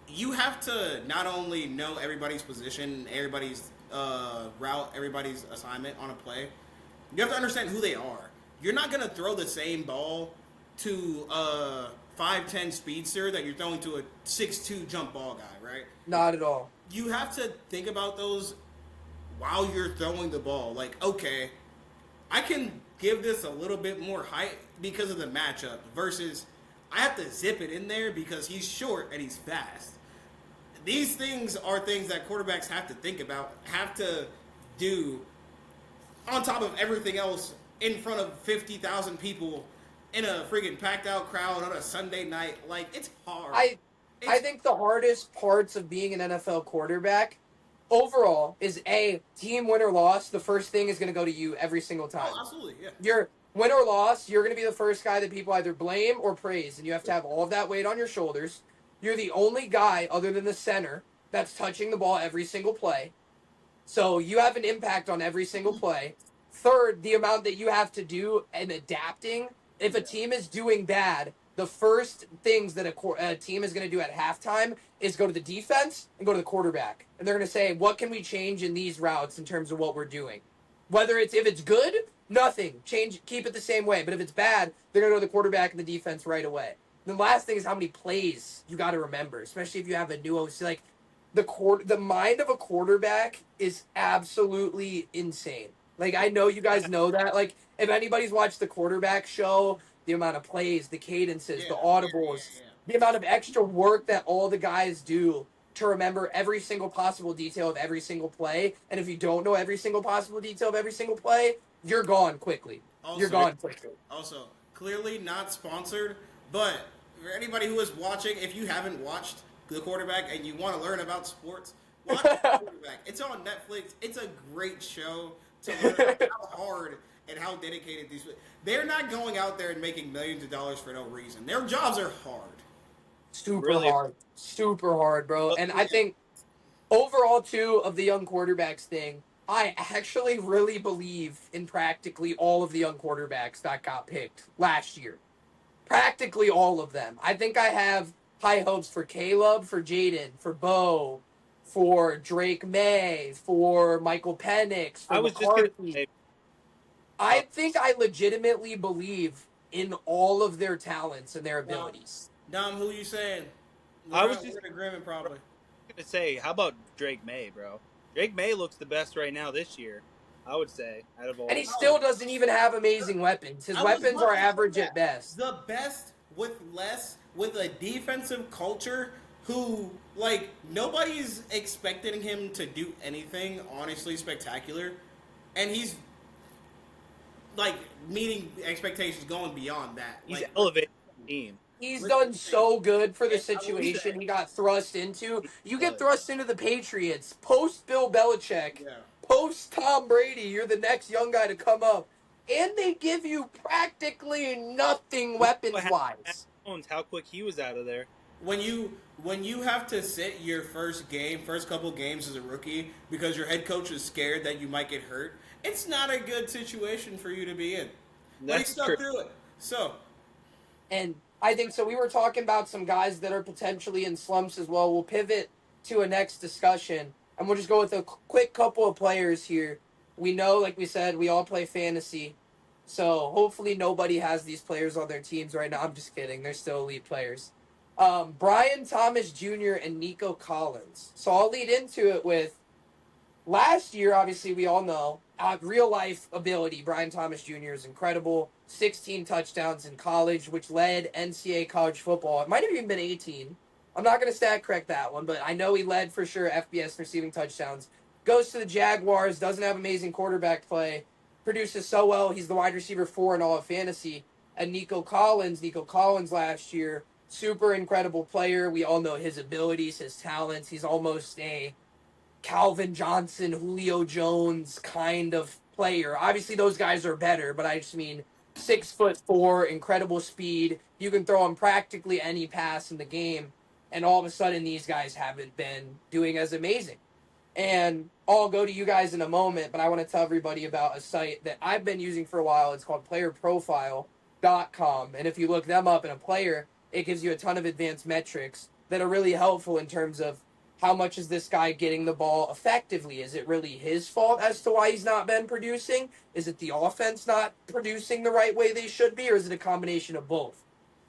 S2: you have to not only know everybody's position, everybody's route, everybody's assignment on a play. You have to understand who they are. You're not gonna throw the same ball to a 5'10" speedster that you're throwing to a 6'2" jump ball guy, right?
S1: Not at all.
S2: You have to think about those while you're throwing the ball. Like, okay, I can give this a little bit more height because of the matchup versus I have to zip it in there because he's short and he's fast. These things are things that quarterbacks have to think about, have to do on top of everything else in front of 50,000 people in a freaking packed out crowd on a Sunday night. Like, it's hard.
S1: I think the hardest parts of being an NFL quarterback overall is A, team win or loss. The first thing is going to go to you every single time.
S2: Oh, absolutely, yeah.
S1: You're win or loss, you're going to be the first guy that people either blame or praise, and you have to have all of that weight on your shoulders. You're the only guy other than the center that's touching the ball every single play. So you have an impact on every single play. Third, the amount that you have to do and adapting. If a team is doing bad, the first things that a team is going to do at halftime is go to the defense and go to the quarterback. And they're going to say, what can we change in these routes in terms of what we're doing? If it's good, nothing. Keep it the same way. But if it's bad, they're going to go to the quarterback and the defense right away. The last thing is how many plays you got to remember, especially if you have a new OC. Like, the mind of a quarterback is absolutely insane. Like, I know you guys know that. Like, if anybody's watched the quarterback show, the amount of plays, the cadences, the audibles, the amount of extra work that all the guys do to remember every single possible detail of every single play. And if you don't know every single possible detail of every single play, you're gone quickly.
S2: Also, clearly not sponsored, but for anybody who is watching, if you haven't watched the quarterback and you want to learn about sports, watch the quarterback. It's on Netflix. It's a great show to learn how hard and how dedicated these. They're not going out there and making millions of dollars for no reason. Their jobs are hard.
S1: Super hard, bro. And I think overall, too, of the young quarterbacks thing, I actually really believe in practically all of the young quarterbacks that got picked last year. Practically all of them. I think I have high hopes for Caleb, for Jaden, for Bo, for Drake May, for Michael Penix, for McCarthy. I think I legitimately believe in all of their talents and their abilities.
S2: Dom, who you saying?
S3: I was just
S2: in agreement, probably.
S3: I'm gonna say, how about Drake May, bro? Drake May looks the best right now this year, I would say, out of all.
S1: And he still doesn't even have amazing weapons. His weapons are average at best.
S2: The best with less, with a defensive culture who, like, nobody's expecting him to do anything honestly spectacular. And he's, like, meeting expectations going beyond that.
S3: He's
S2: like,
S3: elevated the team.
S1: He's done so good for the situation he got thrust into. You get thrust into the Patriots post Bill Belichick, post Tom Brady. You're the next young guy to come up. And they give you practically nothing
S3: Look what
S1: weapons
S3: happened to Mac
S1: wise.
S3: Jones, how quick he was out of there.
S2: When you have to sit your first couple games as a rookie because your head coach is scared that you might get hurt, it's not a good situation for you to be in. But he
S3: That's true.
S2: stuck through it. So,
S1: And I think so. We were talking about some guys that are potentially in slumps as well. We'll pivot to a next discussion, and we'll just go with a quick couple of players here. We know, like we said, we all play fantasy, so hopefully nobody has these players on their teams right now. I'm just kidding; they're still elite players. Brian Thomas Jr. and Nico Collins. So I'll lead into it with last year, obviously, we all know real life ability. Brian Thomas Jr. is incredible. 16 touchdowns in college, which led NCAA college football. It might have even been 18. I'm not going to stat correct that one, but I know he led for sure FBS receiving touchdowns. Goes to the Jaguars, doesn't have amazing quarterback play, produces so well. He's the wide receiver 4 in all of fantasy. And Nico Collins last year, super incredible player. We all know his abilities, his talents. He's almost a Calvin Johnson, Julio Jones kind of player. Obviously, those guys are better, but I just mean 6'4", incredible speed. You can throw him practically any pass in the game, and all of a sudden, these guys haven't been doing as amazing. And I'll go to you guys in a moment, but I want to tell everybody about a site that I've been using for a while. It's called playerprofile.com. And if you look them up in a player, it gives you a ton of advanced metrics that are really helpful in terms of how much is this guy getting the ball effectively? Is it really his fault as to why he's not been producing? Is it the offense not producing the right way they should be, or is it a combination of both?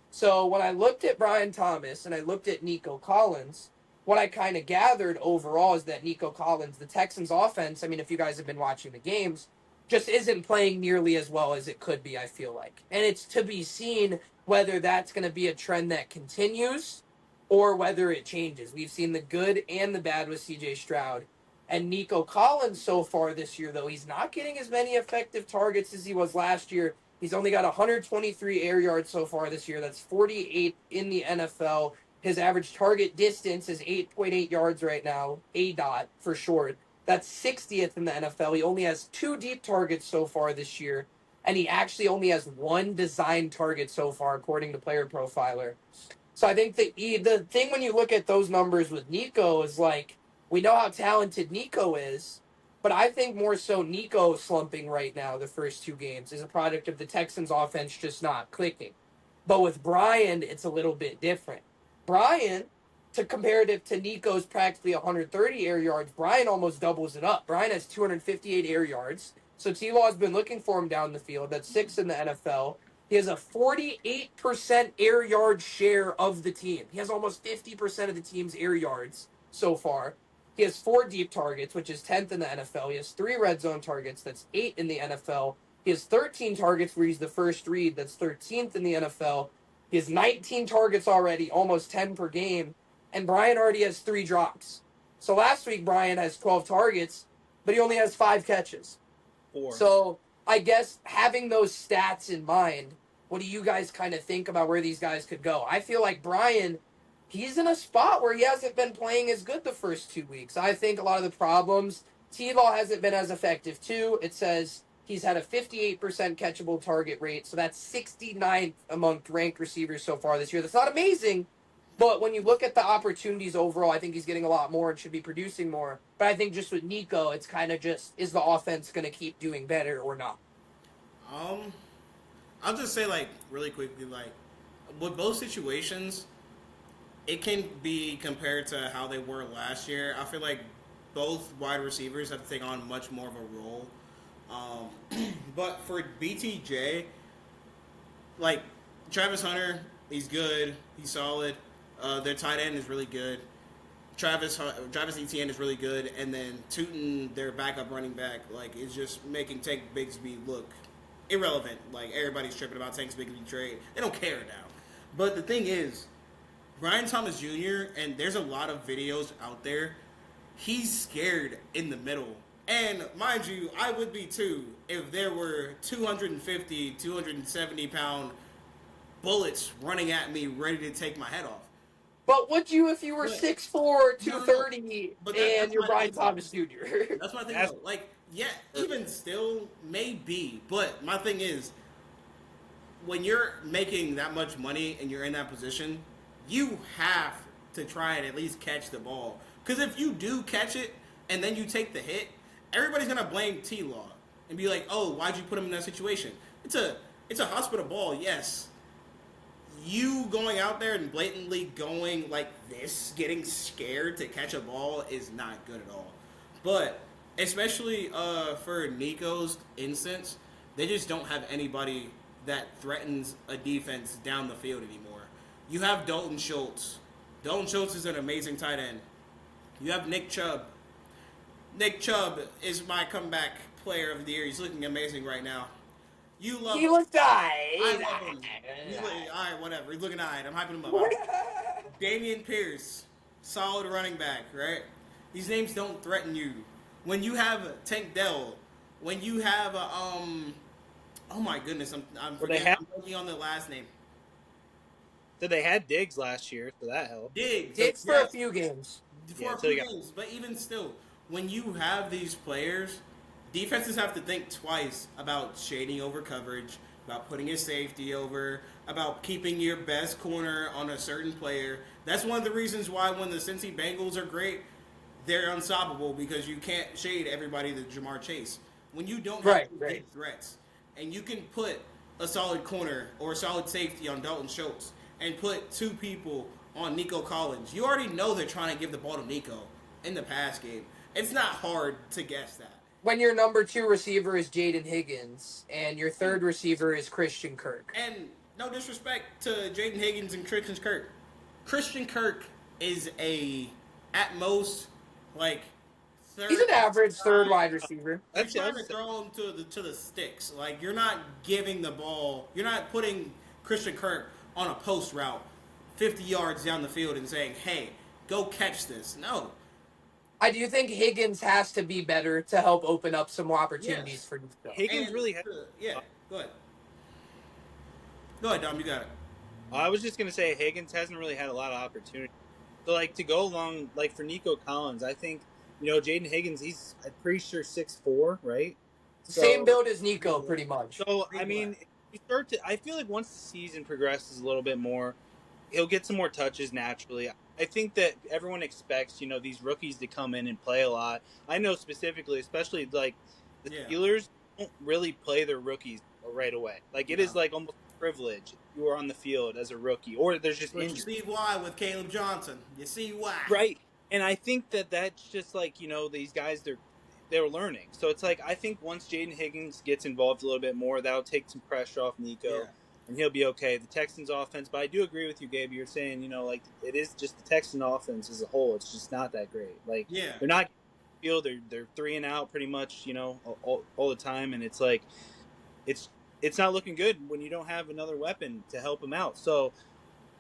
S1: So when I looked at Brian Thomas and I looked at Nico Collins, what I kind of gathered overall is that Nico Collins, the Texans offense, I mean, if you guys have been watching the games, just isn't playing nearly as well as it could be, I feel like. And it's to be seen whether that's going to be a trend that continues or whether it changes. We've seen the good and the bad with CJ Stroud. And Nico Collins so far this year, though, he's not getting as many effective targets as he was last year. He's only got 123 air yards so far this year. That's 48 in the NFL. His average target distance is 8.8 yards right now, A dot for short. That's 60th in the NFL. He only has 2 deep targets so far this year, and he actually only has 1 designed target so far, according to Player Profiler. So I think the thing when you look at those numbers with Nico is like, we know how talented Nico is, but I think more so Nico slumping right now the first 2 games is a product of the Texans offense just not clicking. But with Brian, it's a little bit different. Brian, to comparative to Nico's practically 130 air yards, Brian almost doubles it up. Brian has 258 air yards. So T-Law has been looking for him down the field. That's 6th in the NFL. He has a 48% air yard share of the team. He has almost 50% of the team's air yards so far. He has 4 deep targets, which is 10th in the NFL. He has 3 red zone targets. That's 8 in the NFL. He has 13 targets where he's the first read. That's 13th in the NFL. He has 19 targets already, almost 10 per game. And Brian already has 3 drops. So last week, Brian has 12 targets, but he only has 5 catches.
S3: 4.
S1: So I guess having those stats in mind, what do you guys kind of think about where these guys could go? I feel like Brian, he's in a spot where he hasn't been playing as good the first 2 weeks. I think a lot of the problems, T-Law hasn't been as effective too. It says he's had a 58% catchable target rate, so that's 69th among ranked receivers so far this year. That's not amazing, but when you look at the opportunities overall, I think he's getting a lot more and should be producing more. But I think just with Nico, it's kind of just, is the offense going to keep doing better or not?
S2: um, I'll just say like really quickly, like with both situations, it can be compared to how they were last year. I feel like both wide receivers have to take on much more of a role. But for BTJ, like Travis Hunter, he's good, he's solid. Their tight end is really good. Travis Etienne is really good, and then Tootin, their backup running back, like is just making Tank Bigsby look irrelevant. Like everybody's tripping about Tank Bigsby trade. They don't care now. But the thing is, Brian Thomas Jr. and there's a lot of videos out there. He's scared in the middle. And mind you, I would be too if there were 250, 270 pound bullets running at me ready to take my head off.
S1: But would you if you were
S2: But
S1: 6'4",
S2: no, no, no.
S1: 230,
S2: But
S1: and
S2: that's
S1: you're
S2: my
S1: Brian
S2: thing, though.
S1: Thomas Jr.?
S2: That's my thing,
S3: That's
S2: though. Like, yeah, even still, maybe. But my thing is, when you're making that much money and you're in that position, you have to try and at least catch the ball. Because if you do catch it and then you take the hit, everybody's gonna blame T Law and be like, "Oh, why'd you put him in that situation?" It's a hospital ball, yes. You going out there and blatantly going like this, getting scared to catch a ball is not good at all. But especially for Nico's instance, they just don't have anybody that threatens a defense down the field anymore. You have Dalton Schultz. Dalton Schultz is an amazing tight end. You have Nick Chubb. Nick Chubb is my comeback player of the year. He's looking amazing right now. You love
S1: He
S2: him.
S1: looked
S2: I
S1: alright.
S2: love him. All right, whatever. He's looking all right. I'm hyping him up. Damian Pierce, solid running back, right? These names don't threaten you. When you have Tank Dell, when you have oh my goodness, I'm forgetting. I'm blanking on the last name.
S3: So they had Diggs last year, so that helped.
S2: Diggs,
S1: Diggs for a
S2: yes,
S1: few games.
S2: for
S3: Yeah,
S2: a
S3: so
S2: few
S3: you got
S2: games. But even still, when you have these players, defenses have to think twice about shading over coverage, about putting a safety over, about keeping your best corner on a certain player. That's one of the reasons why when the Cincy Bengals are great, they're unstoppable because you can't shade everybody to Jamar Chase. When you don't have
S1: Right, right.
S2: deep threats, and you can put a solid corner or a solid safety on Dalton Schultz and put two people on Nico Collins, you already know they're trying to give the ball to Nico in the pass game. It's not hard to guess that.
S1: When your number 2 receiver is Jaden Higgins and your third receiver is Christian Kirk.
S2: And no disrespect to Jaden Higgins and Christian Kirk. Christian Kirk is at most, like, third.
S1: He's an average third wide receiver.
S2: You're trying to throw him to the sticks. Like, you're not giving the ball. You're not putting Christian Kirk on a post route 50 yards down the field and saying, hey, go catch this. No.
S1: I do think Higgins has to be better to help open up some more opportunities
S2: Yes.
S1: for Nico.
S3: Higgins really had.
S2: Yeah, go ahead. Go ahead, Dom. You got it.
S3: I was just gonna say Higgins hasn't really had a lot of opportunity. So like to go along like for Nico Collins, I think Jaden Higgins. I'm pretty sure 6'4", right?
S1: Same build as Nico, pretty much.
S3: So I mean, you start to. I feel like once the season progresses a little bit more, he'll get some more touches naturally. I think that everyone expects these rookies to come in and play a lot. I know specifically, especially like the Steelers don't really play their rookies right away. Like it is like almost a privilege you are on the field as a rookie, or there's just
S2: injury. You see why with Caleb Johnson. You see why,
S3: right? And I think that that's just like these guys they're learning. So it's like I think once Jaden Higgins gets involved a little bit more, that'll take some pressure off Nico. Yeah. And he'll be okay. The Texans offense, but I do agree with you, Gabe. You're saying, like it is just the Texan offense as a whole. It's just not that great. Like they're not field. They're 3 and out pretty much, all the time. And it's like it's not looking good when you don't have another weapon to help them out. So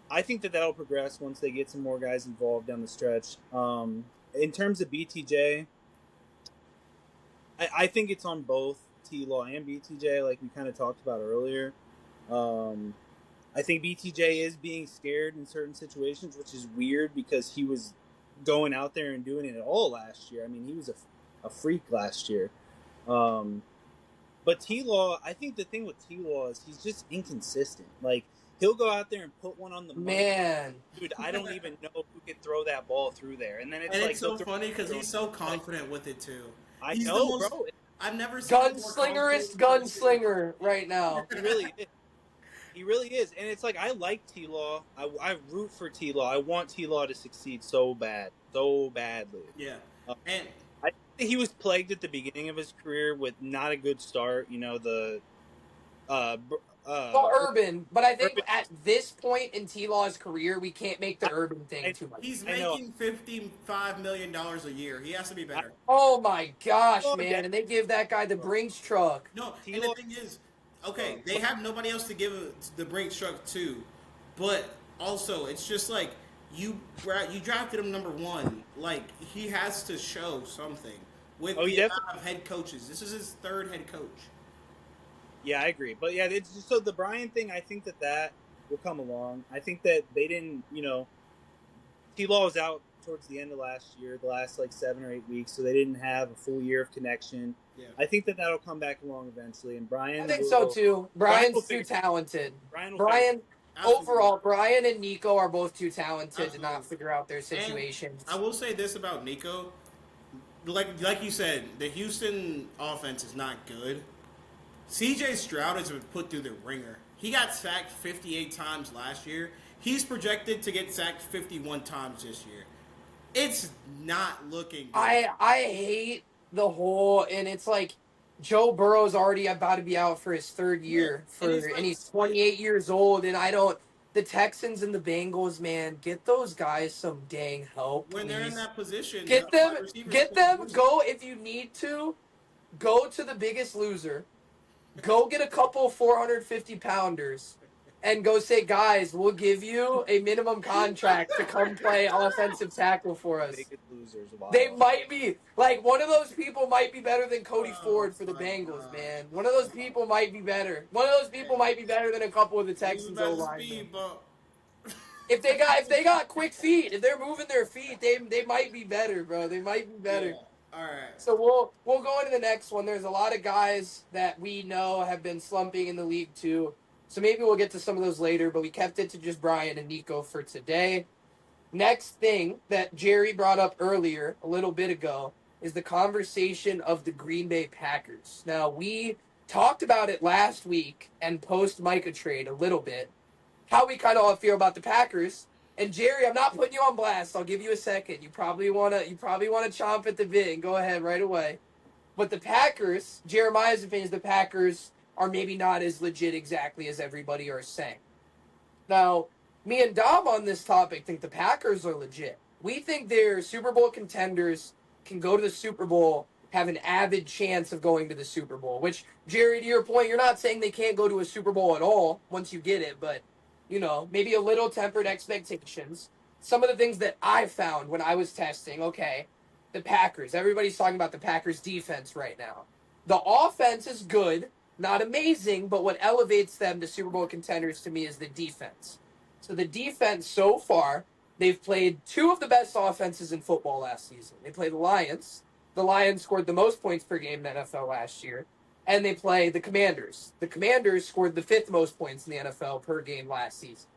S3: I think that'll progress once they get some more guys involved down the stretch. In terms of BTJ, I think it's on both T-Law and BTJ, like we kind of talked about earlier. I think BTJ is being scared in certain situations, which is weird because he was going out there and doing it all last year. I mean, he was a freak last year. But T-Law, I think the thing with T-Law is he's just inconsistent. Like, he'll go out there and put one on the money.
S1: Man.
S3: Dude, I don't even know who could throw that ball through there. And then it's
S2: so funny because he's so confident with it, too.
S3: I know, bro.
S2: I've never seen
S1: gunslingerist gunslinger right now.
S3: He really is. He really is. And it's like, I like T-Law. I root for T-Law. I want T-Law to succeed so bad. So badly.
S2: Yeah. And
S3: I think he was plagued at the beginning of his career with not a good start.
S1: Urban. But I think at this point in T-Law's career, we can't make the Urban thing too much.
S2: He's making $55 million a year. He has to be better.
S1: Oh, my gosh, man. And they give that guy the Brinks truck.
S2: No, and the thing is, okay, they have nobody else to give the Brinks truck to, but also it's just like you drafted him number 1. Like he has to show something with the amount of head coaches. This is his 3rd head coach.
S3: Yeah, I agree. But yeah, it's just, so the Brian thing, I think that will come along. I think that they didn't, T-Law was out towards the end of last year, the last like 7 or 8 weeks, so they didn't have a full year of connection.
S2: Yeah.
S3: I think that'll come back along eventually, and
S1: I
S3: Brian
S1: think so
S3: will.
S1: too.
S3: Brian will
S1: Brian's too
S3: figure.
S1: talented.
S3: Brian will figure.
S1: Brian,
S2: Absolutely.
S1: overall, Brian and Nico are both too talented to
S2: Absolutely.
S1: not figure out their
S2: And I
S1: situations.
S2: will say this about Nico. Like you said, the Houston offense is not good. CJ Stroud has been put through the ringer. He got sacked 58 times last year. He's projected to get sacked 51 times this year. It's not looking good.
S1: I hate the whole, and it's like Joe Burrow's already about to be out for his third
S2: Yeah.
S1: year
S2: And it's
S1: and
S2: like
S1: he's 28 years old, and I don't. The Texans and the Bengals, man, get those guys some dang help,
S2: when they're in
S1: please.
S2: that position, the
S1: Get them,
S2: wide receivers
S1: get
S2: can't
S1: them.
S2: do it.
S1: Go if you need to. Go to the Biggest Loser. Go get a couple 450 pounders and go say, guys, we'll give you a minimum contract to come play offensive tackle for us.
S3: Biggest losers.
S1: They
S3: Wow.
S1: might be like one of those people might be better than Cody
S2: Oh
S1: Ford for the
S2: my
S1: Bengals,
S2: gosh.
S1: man. One of those people might be better. One of those people might be better than a couple of the
S2: He was
S1: Texans O
S2: about to
S1: linemen.
S2: speed bump.
S1: If they got quick feet, if they're moving their feet, they might be better, bro. They might be
S2: Yeah.
S1: better.
S2: All right.
S1: So we'll go into the next one. There's a lot of guys that we know have been slumping in the league too. So maybe we'll get to some of those later, but we kept it to just Brian and Nico for today. Next thing that Jerry brought up earlier, a little bit ago, is the conversation of the Green Bay Packers. Now, we talked about it last week and post Micah trade a little bit, how we kind of all feel about the Packers. And Jerry, I'm not putting you on blast. I'll give you a second. You probably wanna chomp at the bit and go ahead right away. But the Packers, Jeremiah's opinion is the Packers are maybe not as legit exactly as everybody are saying. Now, me and Dom on this topic think the Packers are legit. We think they're Super Bowl contenders, can go to the Super Bowl, have an avid chance of going to the Super Bowl. Which, Jerry, to your point, you're not saying they can't go to a Super Bowl at all once you get it, but, maybe a little tempered expectations. Some of the things that I found when I was testing, okay, the Packers. Everybody's talking about the Packers defense right now. The offense is good, not amazing, but what elevates them to Super Bowl contenders to me is the defense. So the defense so far, they've played two of the best offenses in football last season. They play the Lions. The Lions scored the most points per game in the NFL last year. And they play the Commanders. The Commanders scored the fifth most points in the NFL per game last season.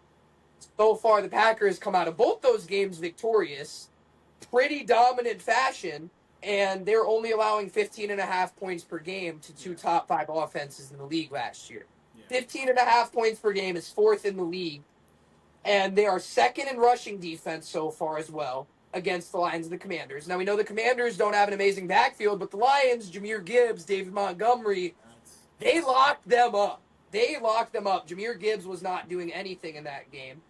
S1: So far, the Packers come out of both those games victorious, pretty dominant fashion, and they're only allowing 15 and a half points per game to two top five offenses in the league last year.
S2: Yeah.
S1: 15 and a half points per game is fourth in the league, and they are second in rushing defense so far as well against the Lions and the Commanders. Now, we know the Commanders don't have an amazing backfield, but the Lions, Jahmyr Gibbs, David Montgomery, they locked them up. Jahmyr Gibbs was not doing anything in that game.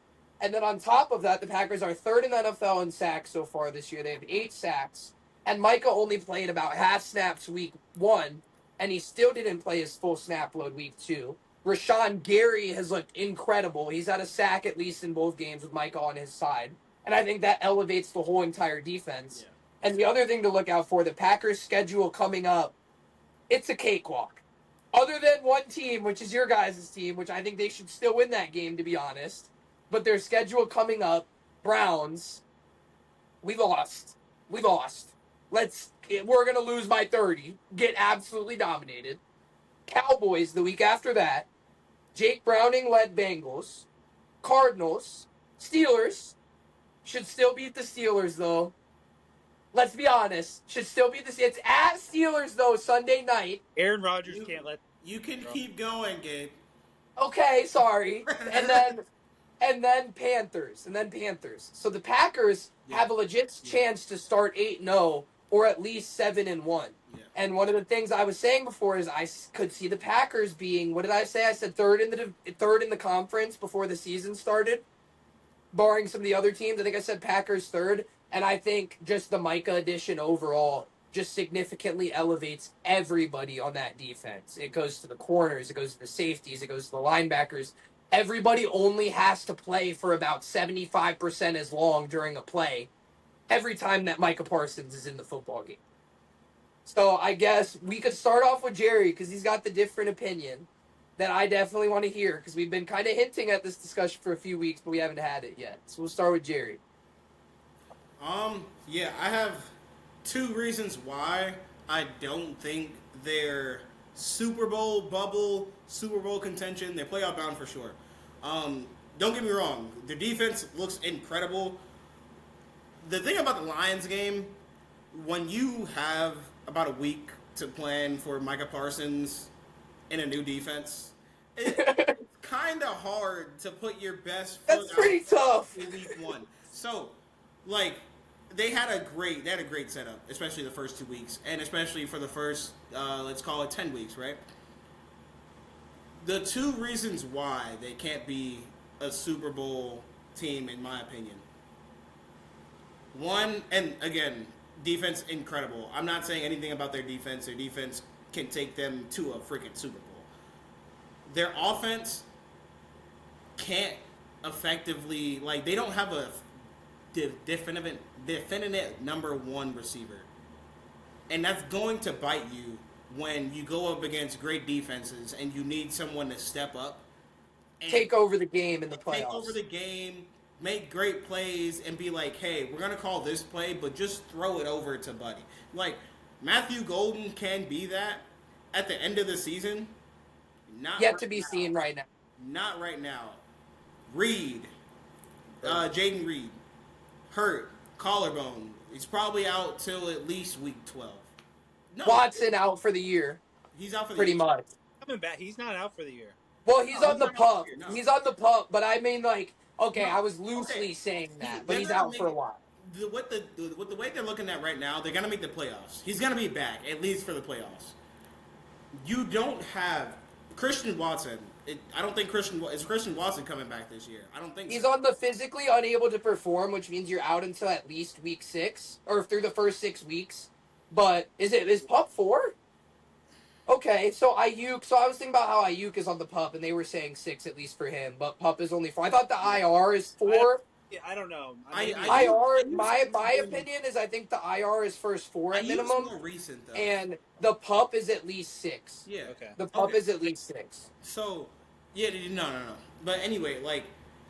S1: And then on top of that, the Packers are third in the NFL in sacks so far this year. They have 8 sacks. And Micah only played about half snaps week 1, and he still didn't play his full snap load week 2. Rashawn Gary has looked incredible. He's had a sack at least in both games with Micah on his side. And I think that elevates the whole entire defense. Yeah. And the other thing to look out for, the Packers' schedule coming up, it's a cakewalk. Other than one team, which is your guys' team, which I think they should still win that game, to be honest. But their schedule coming up, Browns, we lost. We're going to lose by 30. Get absolutely dominated. Cowboys the week after that. Jake Browning-led Bengals. Cardinals. Steelers. Should still beat the Steelers, though. Let's be honest. Should still beat the Steelers. It's at Steelers, though, Sunday night.
S3: Aaron Rodgers can't let.
S2: You can keep going, Gabe.
S1: Okay, sorry. And then Panthers. So the Packers have a legit chance to start 8-0 or at least 7-1.
S2: Yeah.
S1: And one of the things I was saying before is I could see the Packers being, what did I say? I said third in the conference before the season started, barring some of the other teams. I think I said Packers third, and I think just the Micah addition overall just significantly elevates everybody on that defense. It goes to the corners, it goes to the safeties, it goes to the linebackers. Everybody only has to play for about 75% as long during a play every time that Micah Parsons is in the football game. So I guess we could start off with Jerry because he's got the different opinion that I definitely want to hear because we've been kind of hinting at this discussion for a few weeks, but we haven't had it yet. So we'll start with Jerry.
S2: Yeah, I have two reasons why I don't think they're Super Bowl bubble, Super Bowl contention. They're playoff bound for sure. Don't get me wrong, their defense looks incredible. The thing about the Lions game, when you have about a week to plan for Micah Parsons in a new defense, it's kind of hard to put your best foot
S1: That's
S2: out
S1: pretty tough.
S2: in week one. So, like, they had a great setup, especially the first 2 weeks, and especially for the first let's call it 10 weeks, right? The two reasons why they can't be a Super Bowl team, in my opinion. One, and again, defense incredible. I'm not saying anything about their defense. Their defense can take them to a freaking Super Bowl. Their offense can't effectively, like, they don't have a definitive number one receiver, and that's going to bite you when you go up against great defenses and you need someone to step up and
S1: Take over the game in the
S2: take over
S1: playoffs.
S2: the game, make great plays, and be like, hey, we're gonna call this play, but just throw it over to Buddy. Like, Matthew Golden can be that at the end of the season. Not
S1: Yet
S2: right
S1: to be
S2: now.
S1: seen right now.
S2: Not right now. Reed, Jaden Reed, hurt collarbone. He's probably out till at least week 12. No,
S1: Watson out for the year,
S2: he's out for the
S1: pretty
S2: year.
S1: much.
S3: Coming back, he's not out for the year.
S1: Well, he's
S2: No,
S1: on
S2: he's
S1: the
S2: not out for
S1: pup.
S2: the year. No.
S1: He's on the pup, but I mean, like, okay,
S2: No.
S1: I was loosely
S2: Okay.
S1: saying that, but
S2: They're
S1: he's
S2: gonna
S1: out for a while.
S2: with the way they're looking at right now, they're gonna make the playoffs. He's gonna be back at least for the playoffs. You don't have Christian Watson. I don't think Christian Watson coming back this year. I don't think
S1: He's
S2: so.
S1: on the physically unable to perform, which means you're out until at least week 6 or through the first 6 weeks. But is pup 4? Okay, so Ayuk. So I was thinking about how Ayuk is on the pup, and they were saying 6 at least for him, but pup is only 4. I thought the IR is 4.
S3: I don't know.
S1: IR. My opinion is I think the IR is first 4 at
S2: Ayuk's
S1: minimum,
S2: more recent though.
S1: and the pup is at least 6.
S2: Yeah.
S3: Okay.
S1: The pup
S2: Okay.
S1: is at least 6.
S2: So, yeah, no. But anyway, like,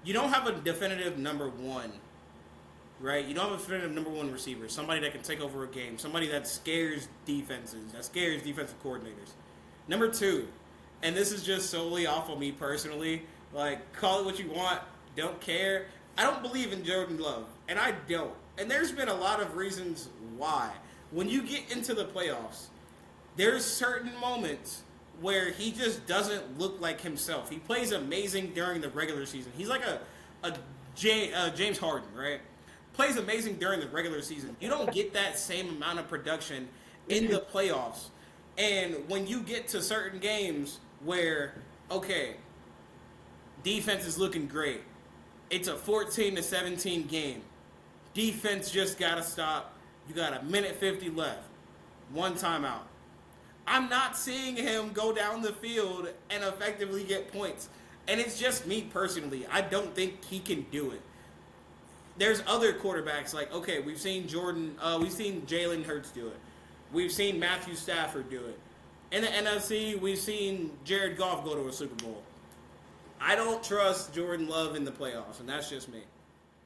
S2: you don't have a definitive number one, right? You don't have a definitive number one receiver, somebody that can take over a game, somebody that scares defenses, that scares defensive coordinators. Number two, and this is just solely off of me personally, like, call it what you want, don't care. I don't believe in Jordan Love, and I don't. And there's been a lot of reasons why. When you get into the playoffs, there's certain moments where he just doesn't look like himself. He plays amazing during the regular season. He's like a James Harden, right? Plays amazing during the regular season. You don't get that same amount of production in the playoffs. And when you get to certain games where, okay, defense is looking great. It's a 14-17 game. Defense just got to stop. You got a minute 50 left. One timeout. I'm not seeing him go down the field and effectively get points. And it's just me personally. I don't think he can do it. There's other quarterbacks like, okay, we've seen Jalen Hurts do it. We've seen Matthew Stafford do it. In the NFC, we've seen Jared Goff go to a Super Bowl. I don't trust Jordan Love in the playoffs, and that's just me.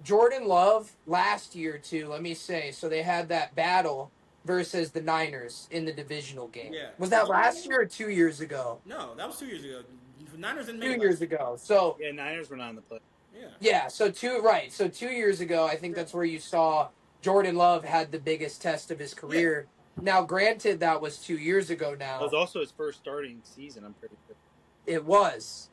S1: Jordan Love last year too. Let me say, so they had that battle versus the Niners in the divisional game.
S2: Yeah.
S1: Was that last year or 2 years ago?
S2: No, that was 2 years ago. Niners didn't make
S1: 2
S2: it
S1: years
S2: last
S1: ago. So
S3: Yeah, Niners were not in the play.
S2: year.
S1: yeah, so 2 years ago, I think that's where you saw Jordan Love had the biggest test of his career. Now, granted, that was 2 years ago now.
S3: It was also his first starting season, I'm pretty sure.
S1: It was.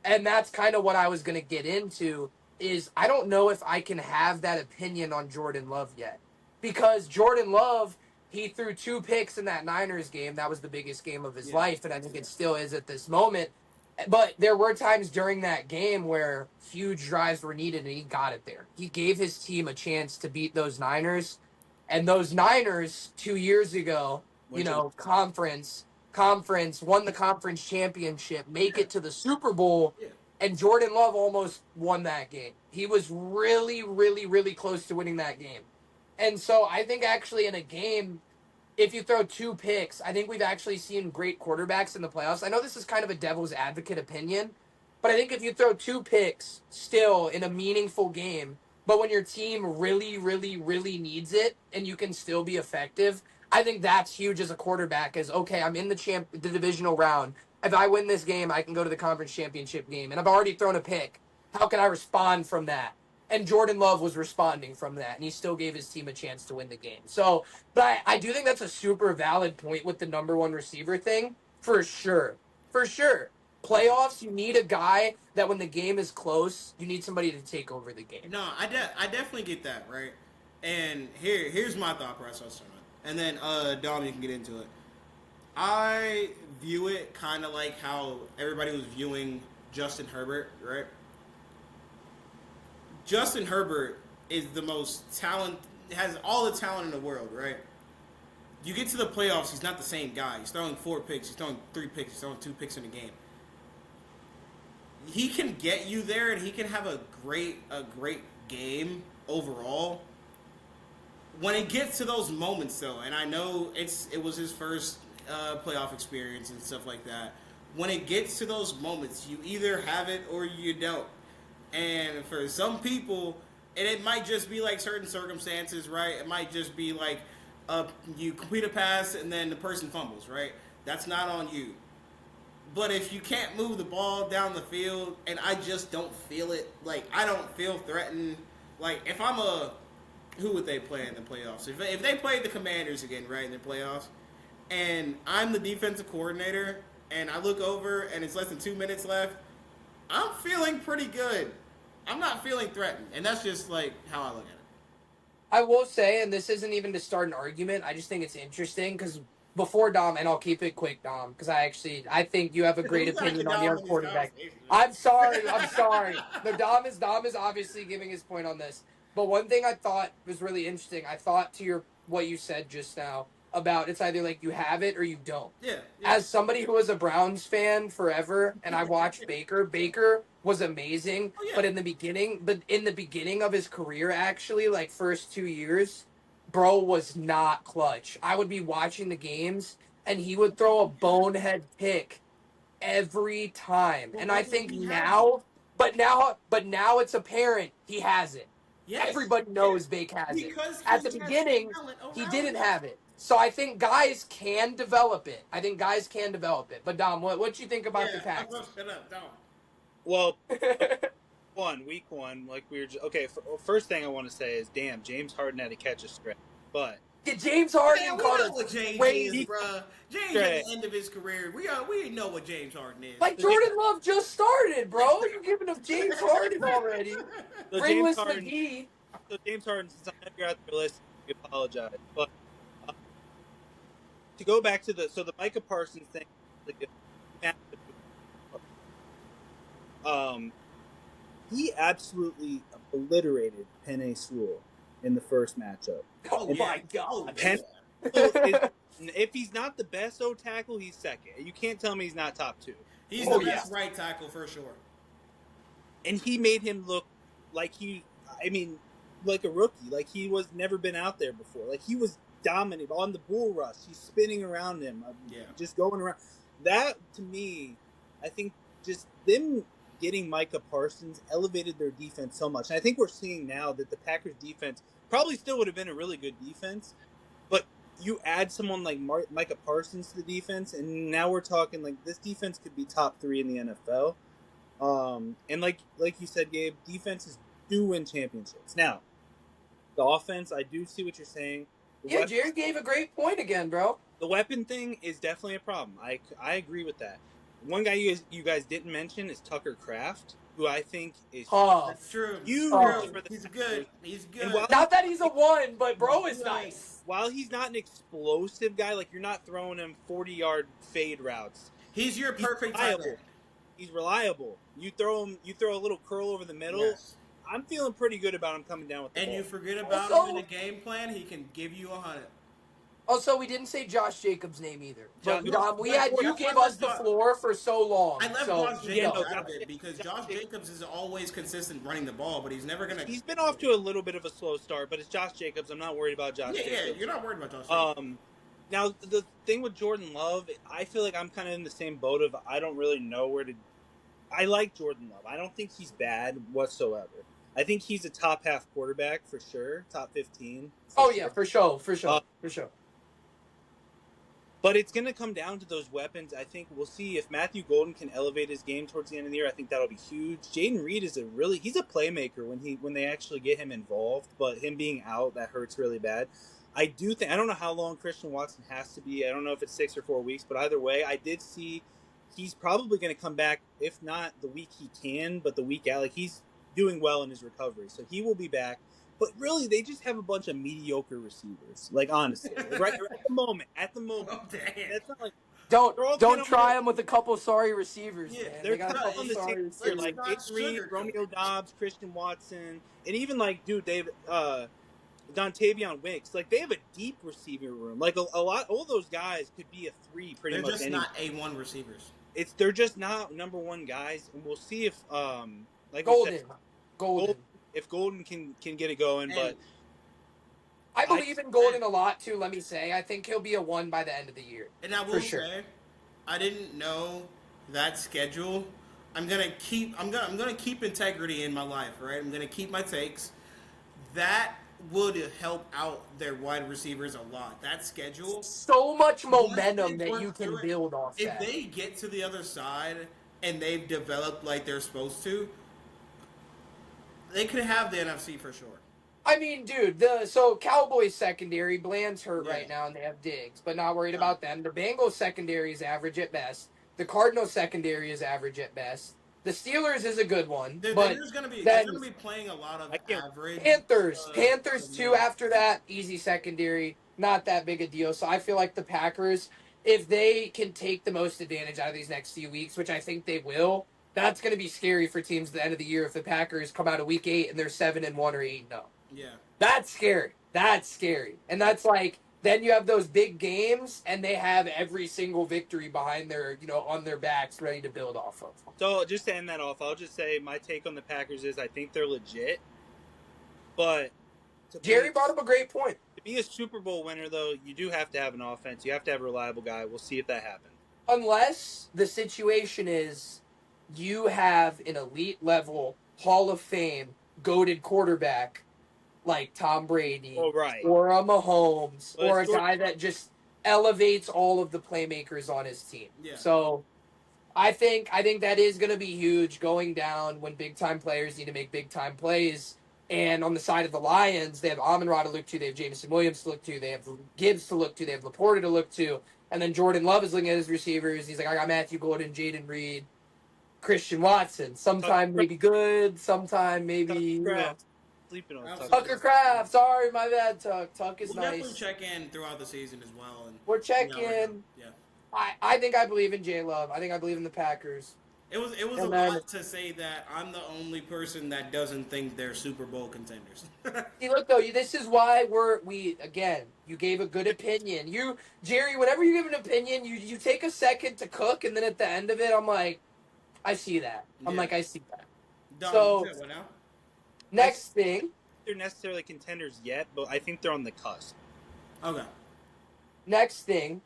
S1: And that's kind of what I was going to get into is I don't know if I can have that opinion on Jordan Love yet. Because Jordan Love, he threw 2 picks in that Niners game. That was the biggest game of his life, and I think it still is at this moment. But there were times during that game where huge drives were needed, and he got it there. He gave his team a chance to beat those Niners. And those Niners 2 years ago, conference, won the conference championship, make it to the Super Bowl, and Jordan Love almost won that game. He was really, really, really close to winning that game. And so I think actually in a game, if you throw 2 picks, I think we've actually seen great quarterbacks in the playoffs. I know this is kind of a devil's advocate opinion, but I think if you throw 2 picks still in a meaningful game, But when your team really, really, really needs it and you can still be effective, I think that's huge as a quarterback. Is okay, I'm in the divisional round. If I win this game, I can go to the conference championship game, and I've already thrown a pick. How can I respond from that? And Jordan Love was responding from that, and he still gave his team a chance to win the game. So, but I do think that's a super valid point with the number one receiver thing, for sure. For sure. Playoffs, you need a guy that when the game is close, you need somebody to take over the game.
S2: No, I definitely get that, right? And here's my thought process on it. And then Dom, you can get into it. I view it kind of like how everybody was viewing Justin Herbert, right? Justin Herbert is the most talent, has all the talent in the world, right? You get to the playoffs, he's not the same guy. He's throwing 4 picks, he's throwing 3 picks, he's throwing 2 picks in a game. He can get you there, and he can have a great game overall. When it gets to those moments, though, and I know it was his first playoff experience and stuff like that. When it gets to those moments, you either have it or you don't. And for some people, and it might just be like certain circumstances, right? It might just be like you complete a pass and then the person fumbles, right? That's not on you. But if you can't move the ball down the field, and I just don't feel it, like I don't feel threatened. Like if I'm who would they play in the playoffs? If they played the Commanders again, right, in the playoffs, and I'm the defensive coordinator, and I look over and it's less than 2 minutes left, I'm feeling pretty good. I'm not feeling threatened, and that's just like how I look at it.
S1: I will say, and this isn't even to start an argument, I just think it's interesting because before Dom, and I'll keep it quick, Dom, because I think you have a great opinion on your quarterback. I'm sorry. No, Dom is obviously giving his point on this. But one thing I thought was really interesting, I thought to what you said just now about it's either like you have it or you don't.
S2: Yeah.
S1: As somebody who was a Browns fan forever, and I watched Baker was amazing.
S2: Oh, yeah.
S1: But in the beginning of his career, actually, like first 2 years, bro was not clutch. I would be watching the games, and he would throw a bonehead pick every time. And I think now, but now it's apparent he has it.
S2: Yes.
S1: Everybody knows Bake has it.
S2: Because
S1: At the beginning, he didn't have it. So I think guys can develop it. But Dom, what you think about the Packers?
S3: Well, week one, like we were just, okay. First thing I want to say is, damn, James Harden had to catch a stretch, but
S1: James Harden
S2: we
S1: caught
S2: know
S1: a
S2: what James
S1: crazy.
S2: is, bro. James at the end of his career, we know what James Harden is.
S1: Like Jordan Love just started, bro. You're giving him James Harden already.
S3: So
S1: Ringless
S3: Harden,
S1: McGee.
S3: So James Harden, since I know you're out there listening, we apologize, but to go back to the Micah Parsons thing, he absolutely obliterated Penei Sewell in the first matchup.
S1: Oh my God!
S3: If he's not the best O tackle, he's second. You can't tell me he's not top 2.
S2: He's the best right tackle for sure.
S3: And he made him look like like a rookie. Like he was never been out there before. Like he was dominant on the bull rush. He's spinning around him. Just going around. That, to me, I think just them getting Micah Parsons elevated their defense so much. And I think we're seeing now that the Packers defense probably still would have been a really good defense, but you add someone like Micah Parsons to the defense, and now we're talking like this defense could be top 3 in the NFL. And like you said, Gabe, defenses do win championships. Now, the offense, I do see what you're saying.
S1: Jared gave a great point again, bro.
S3: The weapon thing is definitely a problem. I agree with that. One guy you guys didn't mention is Tucker Kraft, who I think is
S2: That's true.
S3: huge for the
S2: He's good. He's good.
S1: Not that he's a 1, but bro is nice.
S3: While he's not an explosive guy, like you're not throwing him 40-yard fade routes.
S2: He's your perfect tight end.
S3: He's reliable. You throw a little curl over the middle.
S2: Yes.
S3: I'm feeling pretty good about him coming down with the ball.
S2: And you forget about him in the game plan, he can give you 100.
S1: Also, we didn't say Josh Jacobs' name either. But Dom, you gave
S2: us
S1: us the floor for so long.
S2: I left Josh Jacobs out of it because Josh Jacobs is always consistent running the ball, but he's never going to...
S3: He's been off to a little bit of a slow start, but it's Josh Jacobs. I'm not worried about Josh Jacobs.
S2: Yeah, you're not worried about Josh Jacobs.
S3: Now, the thing with Jordan Love, I feel like I'm kind of in the same boat of I don't really know where to... I like Jordan Love. I don't think he's bad whatsoever. I think he's a top half quarterback for sure, top 15 for
S1: Oh
S3: sure.
S1: yeah, for sure, for
S3: Uh,
S1: sure, for sure.
S3: But it's going to come down to those weapons. I think we'll see if Matthew Golden can elevate his game towards the end of the year. I think that'll be huge. Jaden Reed is he's a playmaker when they actually get him involved, but him being out, that hurts really bad. I don't know how long Christian Watson has to be. I don't know if it's 6 or 4 weeks, but either way, I did see he's probably going to come back, if not the week he can, but the week out. Like, he's doing well in his recovery, so he will be back. But really, they just have a bunch of mediocre receivers. Like, honestly, right at the moment.
S2: Oh, damn.
S3: That's not like
S1: Don't try them with a couple sorry receivers,
S2: Yeah,
S1: man.
S3: they're
S1: They got a
S3: kind of
S1: couple
S3: on the same
S1: sorry
S3: tier.
S1: receivers.
S3: Like
S2: not
S3: Jaden Reed,
S2: sugarcoat
S3: Romeo
S2: it.
S3: Dobbs, Christian Watson, and even like Dontavion Wicks. Like, they have a deep receiving room. Like a lot, all those guys could be a 3 pretty
S2: They're
S3: much.
S2: just not A1 receivers.
S3: They're just not number 1 guys, and we'll see if like
S1: Golden.
S3: we said,
S1: Golden.
S3: if Golden can get it going.
S2: And-
S3: But
S1: I believe in Golden a lot too. Let me say, I think he'll be a 1 by the end of the year.
S2: And I will say, I didn't know that schedule. I'm gonna keep integrity in my life, right? I'm gonna keep my takes. That would help out their wide receivers a lot. That schedule,
S1: So much momentum
S2: once they
S1: that
S2: work
S1: you can
S2: through it,
S1: build off
S2: if
S1: that.
S2: they get to the other side and they've developed like they're supposed to, they could have the NFC for sure.
S1: I mean, dude, so Cowboys secondary, Bland's hurt
S2: Yeah.
S1: right now, and they have Diggs, but not worried about them. The Bengals secondary is average at best. The Cardinals secondary is average at best. The Steelers is a good one,
S2: They're
S1: but
S2: gonna be playing a lot of
S3: I can't-
S2: average.
S1: Panthers too. After that, easy secondary, not that big a deal. So I feel like the Packers, if they can take the most advantage out of these next few weeks, which I think they will, that's going to be scary for teams at the end of the year if the Packers come out of Week 8 and they're 7-1 or 8-0.
S2: Yeah.
S1: That's scary. That's scary. And that's like, then you have those big games and they have every single victory behind their, on their backs ready to build off of.
S3: So just to end that off, I'll just say my take on the Packers is I think they're legit. But
S1: Jerry brought up a great point.
S3: To be a Super Bowl winner, though, you do have to have an offense. You have to have a reliable guy. We'll see if that happens.
S1: Unless the situation is you have an elite level, Hall of Fame, goated quarterback like Tom Brady, or a Mahomes, or a guy that just elevates all of the playmakers on his team.
S2: Yeah.
S1: So I think that is going to be huge going down when big time players need to make big time plays. And on the side of the Lions, they have Amon-Ra to look to, they have Jameson Williams to look to, they have Gibbs to look to, they have Laporta to look to, and then Jordan Love is looking at his receivers. He's like, I got Matthew Golden, Jaden Reed, Christian Watson. Sometime maybe good, sometime maybe
S3: Sleeping on
S1: Tucker Kraft. Sorry, my bad, Tuck. Tuck is
S2: we'll
S1: nice.
S2: Definitely check in throughout the season as well. And
S1: we're checking.
S2: Yeah.
S1: I think I believe in J Love. I think I believe in the Packers.
S2: It was a lot to say that I'm the only person that doesn't think they're Super Bowl contenders.
S1: See, look though, this is why you gave a good opinion. Jerry, whenever you give an opinion, you take a second to cook, and then at the end of it, I'm like, I see that. I see that.
S2: Done.
S1: So
S2: What now?
S1: Next thing,
S3: they're necessarily contenders yet, but I think they're on the cusp.
S2: Okay.
S1: Next thing,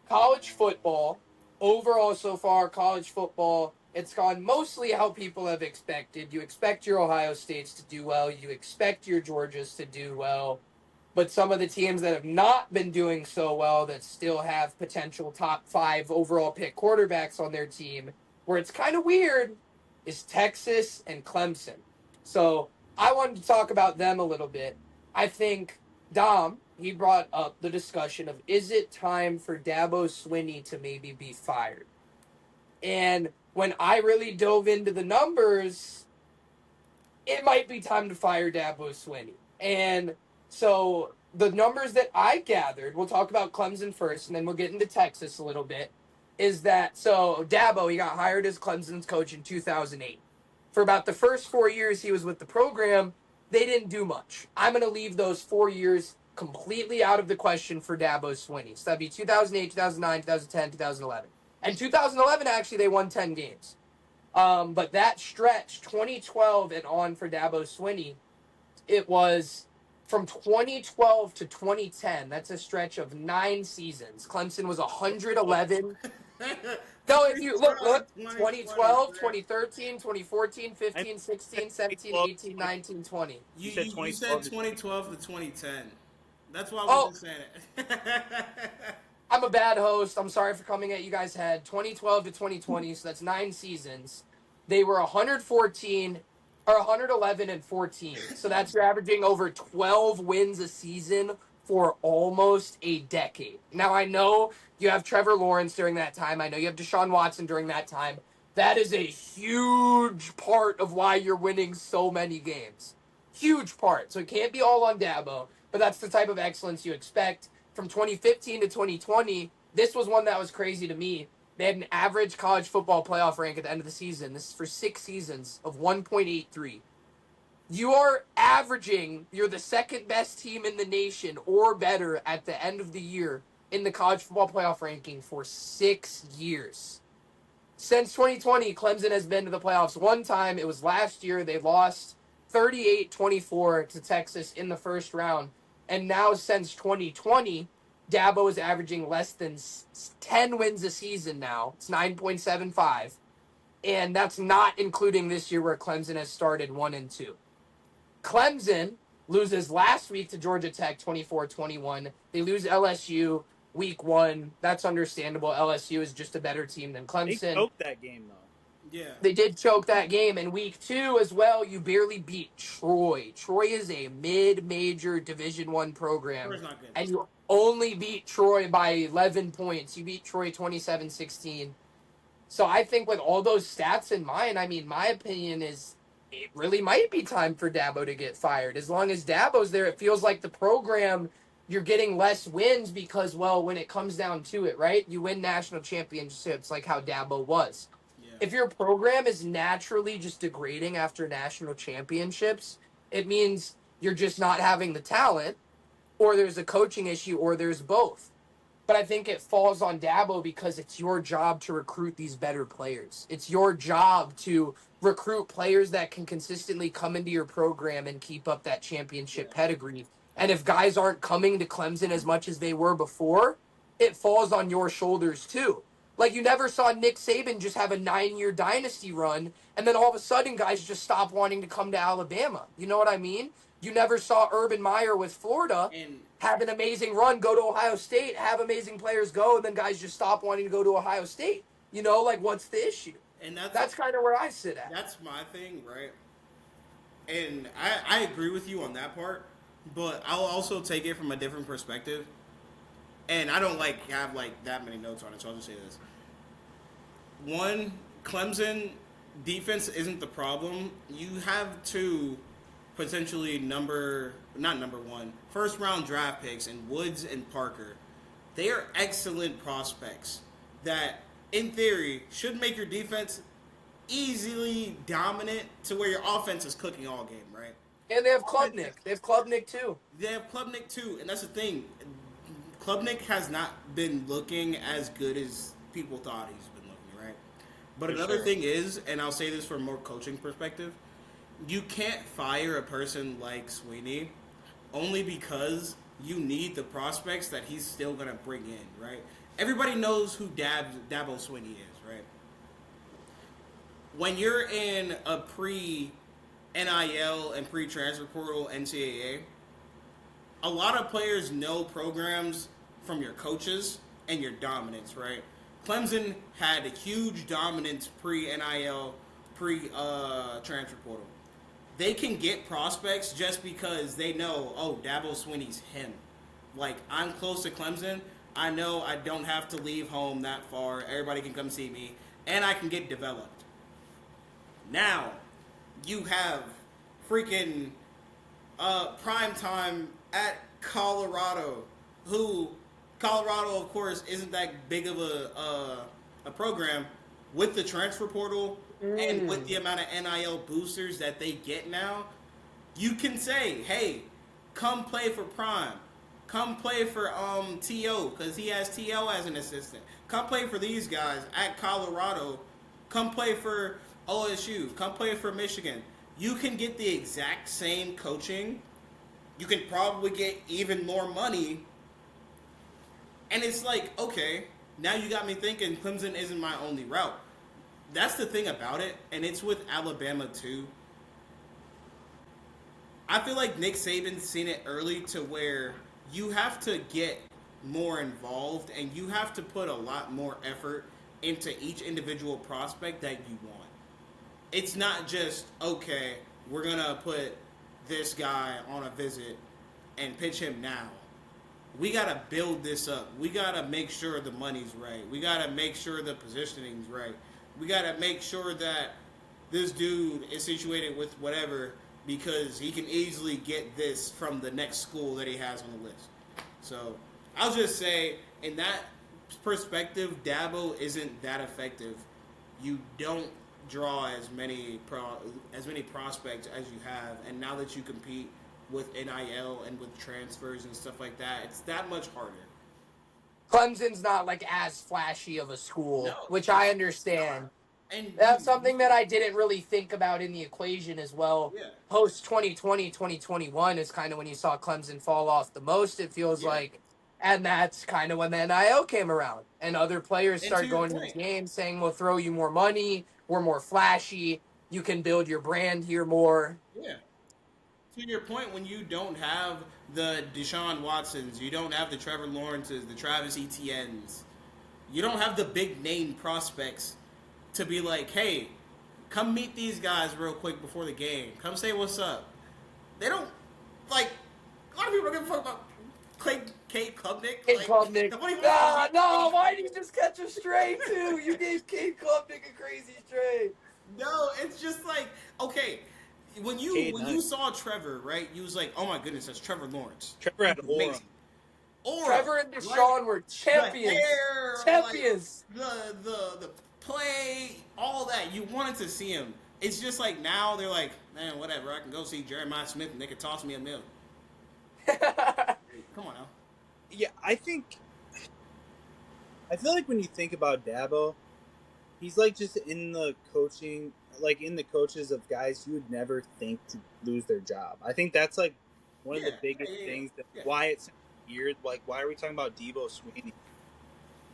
S1: college football. Overall, so far, college football, it's gone mostly how people have expected. You expect your Ohio States to do well. You expect your Georgias to do well. But some of the teams that have not been doing so well that still have potential top 5 overall pick quarterbacks on their team, where it's kind of weird, is Texas and Clemson. So I wanted to talk about them a little bit. I think Dom, he brought up the discussion of, is it time for Dabo Swinney to maybe be fired? And when I really dove into the numbers, it might be time to fire Dabo Swinney. And so the numbers that I gathered, we'll talk about Clemson first, and then we'll get into Texas a little bit, is that, so Dabo, he got hired as Clemson's coach in 2008. For about the first 4 years he was with the program, they didn't do much. I'm going to leave those 4 years completely out of the question for Dabo Swinney. So that'd be 2008, 2009, 2010, 2011. And 2011, actually, they won 10 games. But that stretch, 2012 and on for Dabo Swinney, it was from 2012 to 2010. That's a stretch of 9 seasons. Clemson was 111. No, if you look,
S2: 2020,
S1: 2012,
S2: man.
S1: 2013, 2014,
S3: I
S1: 15,
S3: said
S1: 16, 17,
S3: 2012,
S1: 18, 19, 20.
S3: You said
S2: You said
S3: 2012 to 20.
S2: 2012 to 2010. That's why I
S1: Oh,
S2: wasn't saying it.
S1: I'm a bad host. I'm sorry for coming at you guys' head. 2012 to 2020, so that's 9 seasons. They were 114 or 111 and 14. So that's you're averaging over 12 wins a season for almost a decade. Now I know you have Trevor Lawrence during that time. I know you have Deshaun Watson during that time. That is a huge part of why you're winning so many games. Huge part. So it can't be all on Dabo, but that's the type of excellence you expect from 2015 to 2020, this was one that was crazy to me. They had an average college football playoff rank at the end of the season. This is for 6 seasons of 1.83. You are averaging, you're the second best team in the nation or better at the end of the year in the college football playoff ranking for 6 years. Since 2020, Clemson has been to the playoffs one time. It was last year. They lost 38-24 to Texas in the first round. And now since 2020, Dabo is averaging less than 10 wins a season now. It's 9.75. And that's not including this year where Clemson has started 1-2. Clemson loses last week to Georgia Tech 24-21. They lose LSU week 1. That's understandable. LSU is just a better team than
S3: They
S1: Clemson.
S3: choked that game though.
S2: Yeah.
S1: They did choke that game. In week 2 as well, you barely beat Troy. Troy is a mid-major Division I program.
S2: Troy's not good.
S1: And you only beat Troy by 11 points. You beat Troy 27-16. So I think with all those stats in mind, I mean, my opinion is it really might be time for Dabo to get fired. As long as Dabo's there, it feels like the program, you're getting less wins because, well, when it comes down to it, right? You win national championships like how Dabo was.
S2: Yeah.
S1: If your program is naturally just degrading after national championships, it means you're just not having the talent, or there's a coaching issue, or there's both. But I think it falls on Dabo because it's your job to recruit these better players. It's your job to recruit players that can consistently come into your program and keep up that championship
S2: Yeah.
S1: pedigree. And if guys aren't coming to Clemson as much as they were before, it falls on your shoulders too. Like you never saw Nick Saban just have a 9-year dynasty run, and then all of a sudden guys just stop wanting to come to Alabama. You know what I mean? You never saw Urban Meyer with Florida
S2: And
S1: have an amazing run, go to Ohio State, have amazing players go, and then guys just stop wanting to go to Ohio State. You know, like what's the issue?
S2: and
S1: That's kind of where I sit at.
S2: that's my thing, right? And I agree with you on that part, but I'll also take it from a different perspective. And I don't like have like that many notes on it, so I'll just say this. One, Clemson defense isn't the problem. You have two potentially not number one, first round draft picks in Woods and Parker. They are excellent prospects that in theory should make your defense easily dominant to where your offense is cooking all game, right?
S1: And they have Klubnik. They have Klubnik too.
S2: They have Klubnik too, and that's the thing. Klubnik has not been looking as good as people thought he's been looking, right? But
S3: For
S2: another
S3: sure.
S2: thing is, and I'll say this from a more coaching perspective, you can't fire a person like Sweeney only because you need the prospects that he's still going to bring in, right? Everybody knows who Dabo Sweeney is, right? When you're in a pre-NIL and pre-transfer portal NCAA, a lot of players know programs from your coaches and your dominance, right? Clemson had a huge dominance pre-NIL, pre-transfer portal. They can get prospects just because they know, oh, Dabo Swinney's him. Like, I'm close to Clemson. I know I don't have to leave home that far. Everybody can come see me. And I can get developed. Now, you have freaking prime time at Colorado, who Colorado, of course, isn't that big of a program with the transfer portal and with the amount of NIL boosters that they get now. You can say, hey, come play for Prime. Come play for T.O. because he has T.O. as an assistant. Come play for these guys at Colorado. Come play for OSU. Come play for Michigan. You can get the exact same coaching. You can probably get even more money. And it's like, okay, now you got me thinking Clemson isn't my only route. That's the thing about it, and it's with Alabama too. I feel like Nick Saban's seen it early to where you have to get more involved and you have to put a lot more effort into each individual prospect that you want. It's not just, okay, we're going to put this guy on a visit and pitch him now. We got to build this up. We got to make sure the money's right. We got to make sure the positioning's right. We got to make sure that this dude is situated with whatever because he can easily get this from the next school that he has on the list. So I'll just say, in that perspective, Dabo isn't that effective. You don't draw as many prospects as you have, and now that you compete with NIL and with transfers and stuff like that, it's that much harder.
S1: Clemson's not like as flashy of a school,
S2: No,
S1: which I understand.
S2: and
S1: That's something that I didn't really think about in the equation as well.
S2: yeah,
S1: Post 2020, 2021 is kind of when you saw Clemson fall off the most, it feels
S2: yeah.
S1: like. And that's kind of when the NIL came around. And other players
S2: And to
S1: started
S2: your
S1: going to these
S2: point,
S1: games saying, we'll throw you more money, we're more flashy, you can build your brand here more.
S2: yeah. To your point, when you don't have the Deshaun Watsons, you don't have the Trevor Lawrences, the Travis Etiennes, you don't have the big name prospects to be like, hey, come meet these guys real quick before the game. Come say what's up. They don't, like, a lot of people don't give a fuck about Kate Klubnik.
S1: Kate
S2: Like,
S1: Klubnik.
S2: nobody wants
S1: Nah,
S2: to
S1: no, why did you just catch a stray, too? You gave Kate Klubnik a crazy stray.
S2: No, it's just like, okay, when you saw Trevor, right, you was like, oh my goodness, that's Trevor Lawrence.
S3: Trevor had aura.
S1: Trevor and Deshaun were champions.
S2: Hair,
S1: Champions.
S2: Like, the play, all that. You wanted to see him. It's just like now they're like, man, whatever. I can go see Jeremiah Smith and they could toss me a mill. Come on now.
S3: Yeah, I feel like when you think about Dabo, he's like just in the coaching, like in the coaches of guys you would never think to lose their job. I think that's like one of the biggest things that why it's weird. Like, why are we talking about Debo Sweeney?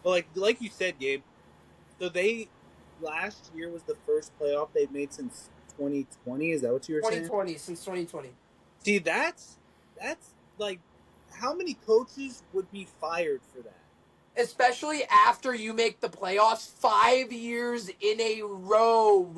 S3: Well, like you said, Gabe. So last year was the first playoff they've made since 2020. Is that what you were saying?
S1: 2020, since 2020.
S3: See, that's like, how many coaches would be fired for that?
S1: Especially after you make the playoffs 5 years in a row.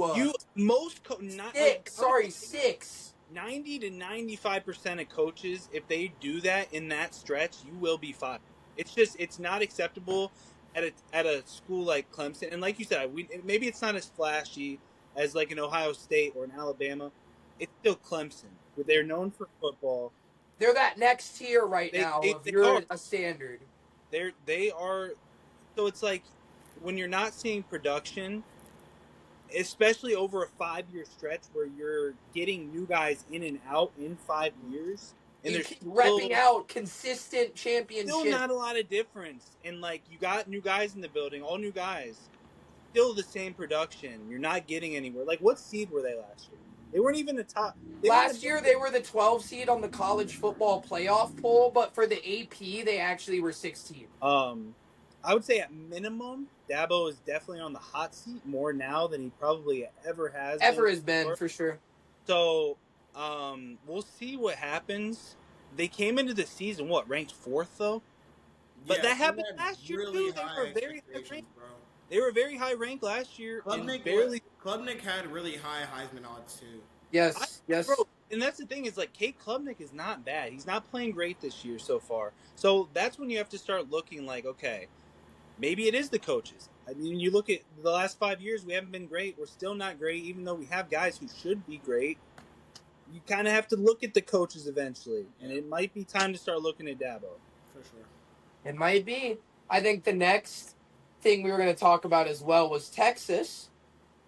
S1: Six.
S3: 90 to 95% of coaches, if they do that in that stretch, you will be fired. It's not acceptable at a school like Clemson. And like you said, maybe it's not as flashy as like an Ohio State or an Alabama. It's still Clemson. They're known for football.
S1: They're that next tier right now. You're a standard.
S3: They are. So it's like when you're not seeing production, especially over a 5-year stretch where you're getting new guys in and out in 5 years, and
S1: they're repping out consistent championships.
S3: Still not a lot of difference. And like, you got new guys in the building, all new guys, still the same production. You're not getting anywhere. Like, what seed were they last year? They weren't even the top.
S1: Last year, they were the 12 seed on the college football playoff poll, but for the AP, they actually were 16.
S3: I would say at minimum, Dabo is definitely on the hot seat more now than he probably ever has
S1: been, for sure.
S3: So, we'll see what happens. They came into the season, ranked 4th, though? But that happened last year,
S2: really
S3: too. They were very high ranked.
S2: Bro.
S3: They were very high ranked last year.
S2: Klubnik had really high Heisman odds too.
S1: Yes.
S3: Bro, and that's the thing is, like, Kate Klubnik is not bad. He's not playing great this year so far. So that's when you have to start looking like, okay, maybe it is the coaches. I mean, you look at the last 5 years, we haven't been great. We're still not great, even though we have guys who should be great. You kind of have to look at the coaches eventually, and it might be time to start looking at Dabo.
S2: For sure.
S1: It might be. I think the next thing we were going to talk about as well was Texas.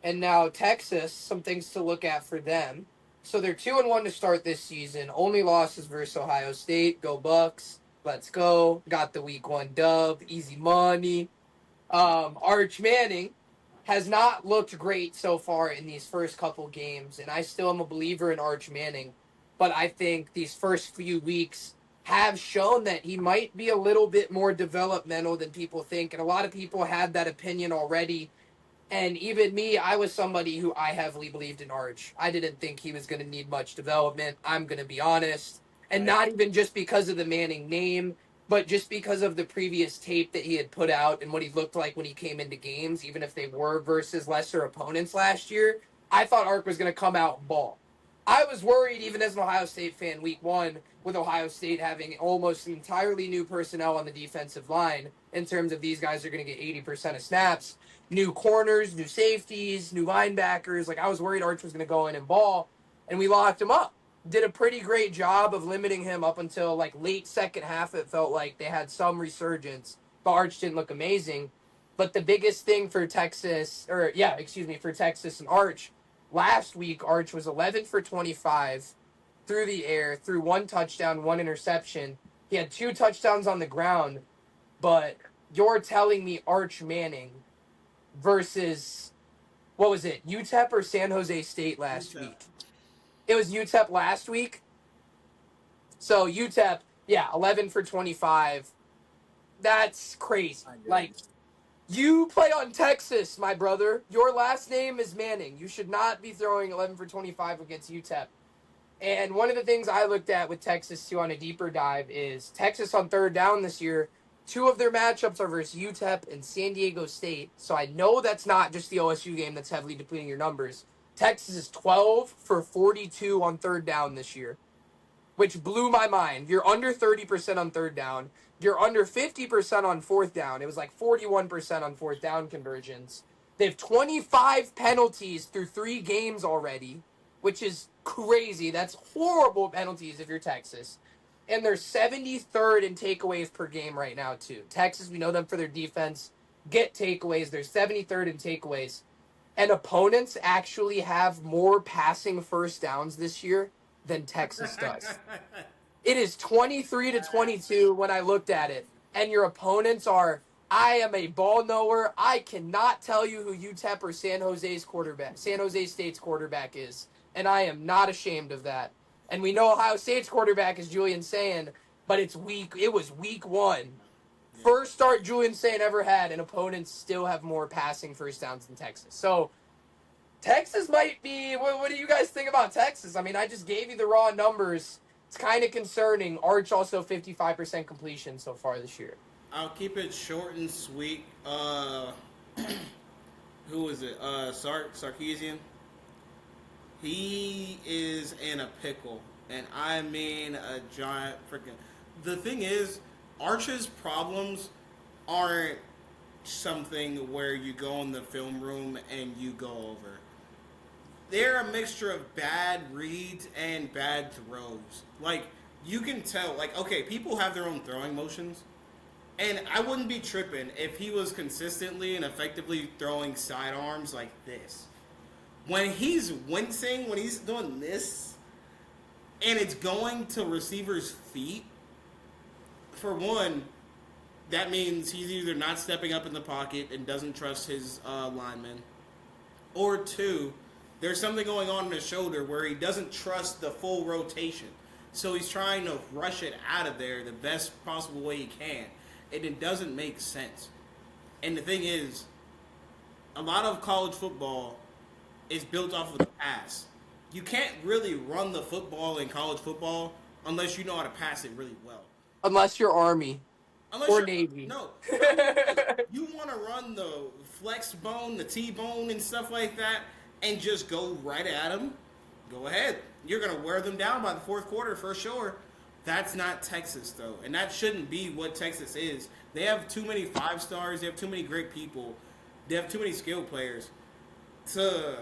S1: And now Texas, some things to look at for them. So they're 2-1 to start this season. Only losses versus Ohio State. Go Bucks. Let's go. Got the week 1 dub. Easy money. Arch Manning has not looked great so far in these first couple games. And I still am a believer in Arch Manning. But I think these first few weeks, have shown that he might be a little bit more developmental than people think. And a lot of people had that opinion already. And even me, I was somebody who I heavily believed in Arch. I didn't think he was going to need much development. I'm going to be honest. And
S3: Right.
S1: not even just because of the Manning name, but just because of the previous tape that he had put out and what he looked like when he came into games, even if they were versus lesser opponents last year. I thought Arch was going to come out and ball. I was worried, even as an Ohio State fan, week one, with Ohio State having almost entirely new personnel on the defensive line in terms of these guys are going to get 80% of snaps, new corners, new safeties, new linebackers. Like, I was worried Arch was going to go in and ball, and we locked him up. Did a pretty great job of limiting him up until, like, late second half. It felt like they had some resurgence, but Arch didn't look amazing. But the biggest thing for Texas, for Texas and Arch, last week, Arch was 11 for 25 through the air, threw one touchdown, one interception. He had 2 touchdowns on the ground, but you're telling me Arch Manning versus, what was it, UTEP or San Jose State last week? It was UTEP last week. So UTEP, 11 for 25. That's crazy. Like, you play on Texas, my brother. Your last name is Manning. You should not be throwing 11 for 25 against UTEP. And one of the things I looked at with Texas, too, on a deeper dive is Texas on third down this year. 2 of their matchups are versus UTEP and San Diego State. So I know that's not just the OSU game that's heavily depleting your numbers. Texas is 12 for 42 on third down this year, which blew my mind. You're under 30% on third down. You're under 50% on fourth down. It was like 41% on fourth down conversions. They have 25 penalties through 3 games already, which is crazy. That's horrible penalties if you're Texas. And they're 73rd in takeaways per game right now, too. Texas, we know them for their defense. Get takeaways. They're 73rd in takeaways. And opponents actually have more passing first downs this year than Texas does. It is 23 to 22 when I looked at it. And your opponents are, I am a ball knower. I cannot tell you who UTEP or San Jose State's quarterback is. And I am not ashamed of that. And we know Ohio State's quarterback is Julian Sayin, but it was week 1. First start Julian Sayin ever had, and opponents still have more passing first downs than Texas. So Texas might be, what do you guys think about Texas? I mean, I just gave you the raw numbers. It's kind of concerning. Arch also 55% completion so far this year.
S2: I'll keep it short and sweet. Who is it? Sarkisian. He is in a pickle, and I mean a giant freaking. The thing is, Arch's problems aren't something where you go in the film room and you go over. They're a mixture of bad reads and bad throws. Like, you can tell, like, okay, people have their own throwing motions, and I wouldn't be tripping if he was consistently and effectively throwing sidearms like this. When he's wincing, when he's doing this, and it's going to receivers' feet, for one, that means he's either not stepping up in the pocket and doesn't trust his linemen, or 2, there's something going on in his shoulder where he doesn't trust the full rotation. So he's trying to rush it out of there the best possible way he can, and it doesn't make sense. And the thing is, a lot of college football is built off of the pass. You can't really run the football in college football unless you know how to pass it really well.
S1: Unless you're Army or Navy.
S2: No. You want to run the flex bone, the T-bone, and stuff like that, and just go right at them, go ahead. You're going to wear them down by the fourth quarter for sure. That's not Texas, though. And that shouldn't be what Texas is. They have too many 5-stars. They have too many great people. They have too many skilled players to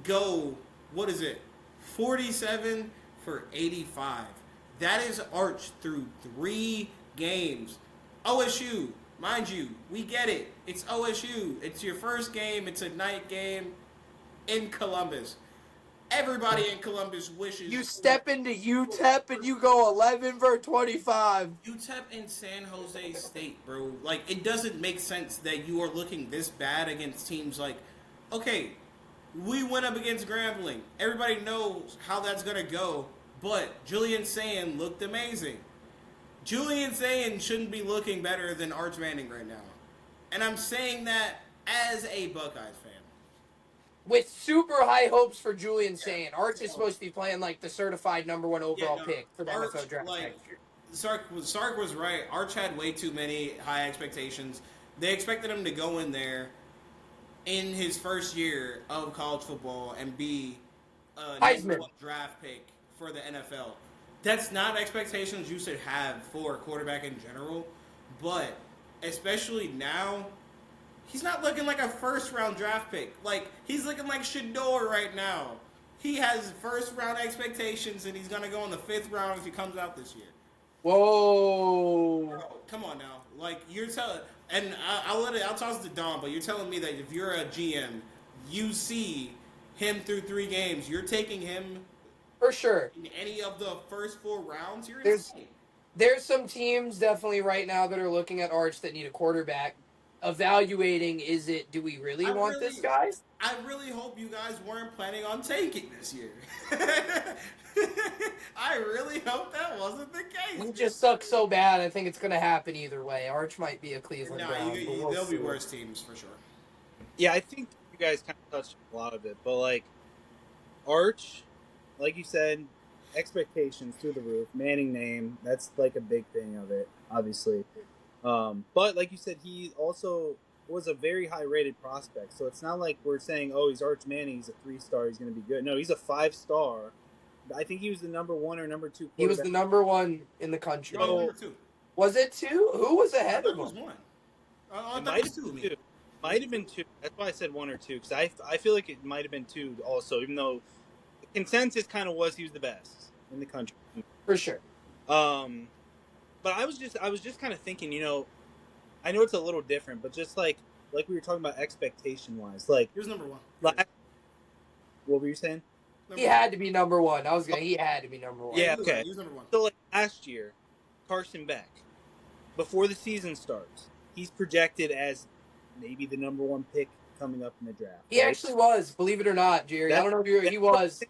S2: go, 47 for 85. That is Arch through 3 games. OSU, mind you, we get it. It's OSU. It's your first game. It's a night game in Columbus. Everybody in Columbus wishes.
S1: You step into UTEP and you go 11 for 25.
S2: UTEP and San Jose State, bro. Like, it doesn't make sense that you are looking this bad against teams like, okay, we went up against Grambling. Everybody knows how that's going to go. But Julian Sand looked amazing. Julian Sand shouldn't be looking better than Arch Manning right now. And I'm saying that as a Buckeyes fan.
S1: With super high hopes for Julian Sand. Arch is
S2: Oh.
S1: supposed to be playing like the certified number 1 overall pick for the
S2: Arch,
S1: NFL draft
S2: like,
S1: next year.
S2: Sark was right. Arch had way too many high expectations. They expected him to go in there in his first year of college football and be a
S1: Heisman.
S2: number 1 draft pick for the NFL. That's not expectations you should have for a quarterback in general, but especially now, he's not looking like a first-round draft pick. Like, he's looking like Shador right now. He has first-round expectations, and he's going to go in the 5th round if he comes out this year.
S1: Whoa.
S2: Bro, come on now. Like, you're telling... And I'll toss it to Dom, but you're telling me that if you're a GM, you see him through 3 games, you're taking him...
S1: For sure.
S2: In any of the first 4 rounds, you're insane.
S1: There's some teams definitely right now that are looking at Arch that need a quarterback. Evaluating, do we really want this guy?
S2: I really hope you guys weren't planning on taking this year. I really hope that wasn't the case.
S1: We just suck so bad. I think it's going to happen either way. Arch might be a Cleveland Brown.
S2: There'll be worse teams for sure.
S3: Yeah, I think you guys kind of touched a lot of it, but like Arch, like you said, expectations through the roof. Manning name, that's like a big thing of it, obviously. But like you said, he also was a very high rated prospect. So it's not like we're saying, oh, he's Arch Manning, he's a 3-star, he's going to be good. No, he's a 5-star. I think he was the number 1 or number 2 quarterback.
S1: He was the number 1 in the country.
S2: No, number 2.
S1: Was it 2? Who was ahead of him?
S2: It was 1.
S3: It might have been 2. Might have been 2. That's why I said 1 or 2, because I feel like it might have been 2 also, even though the consensus kind of was he was the best in the country.
S1: For sure.
S3: But I was just kind of thinking, you know, I know it's a little different, but just like we were talking about expectation wise, like
S2: he was number 1.
S3: What were you saying?
S1: He had to be number 1. He had to be number 1.
S3: Yeah, okay.
S2: He was number 1.
S3: So like last year, Carson Beck, before the season starts, he's projected as maybe the number 1 pick coming up in the draft.
S1: He actually was, believe it or not, Jerry. I don't know if he was.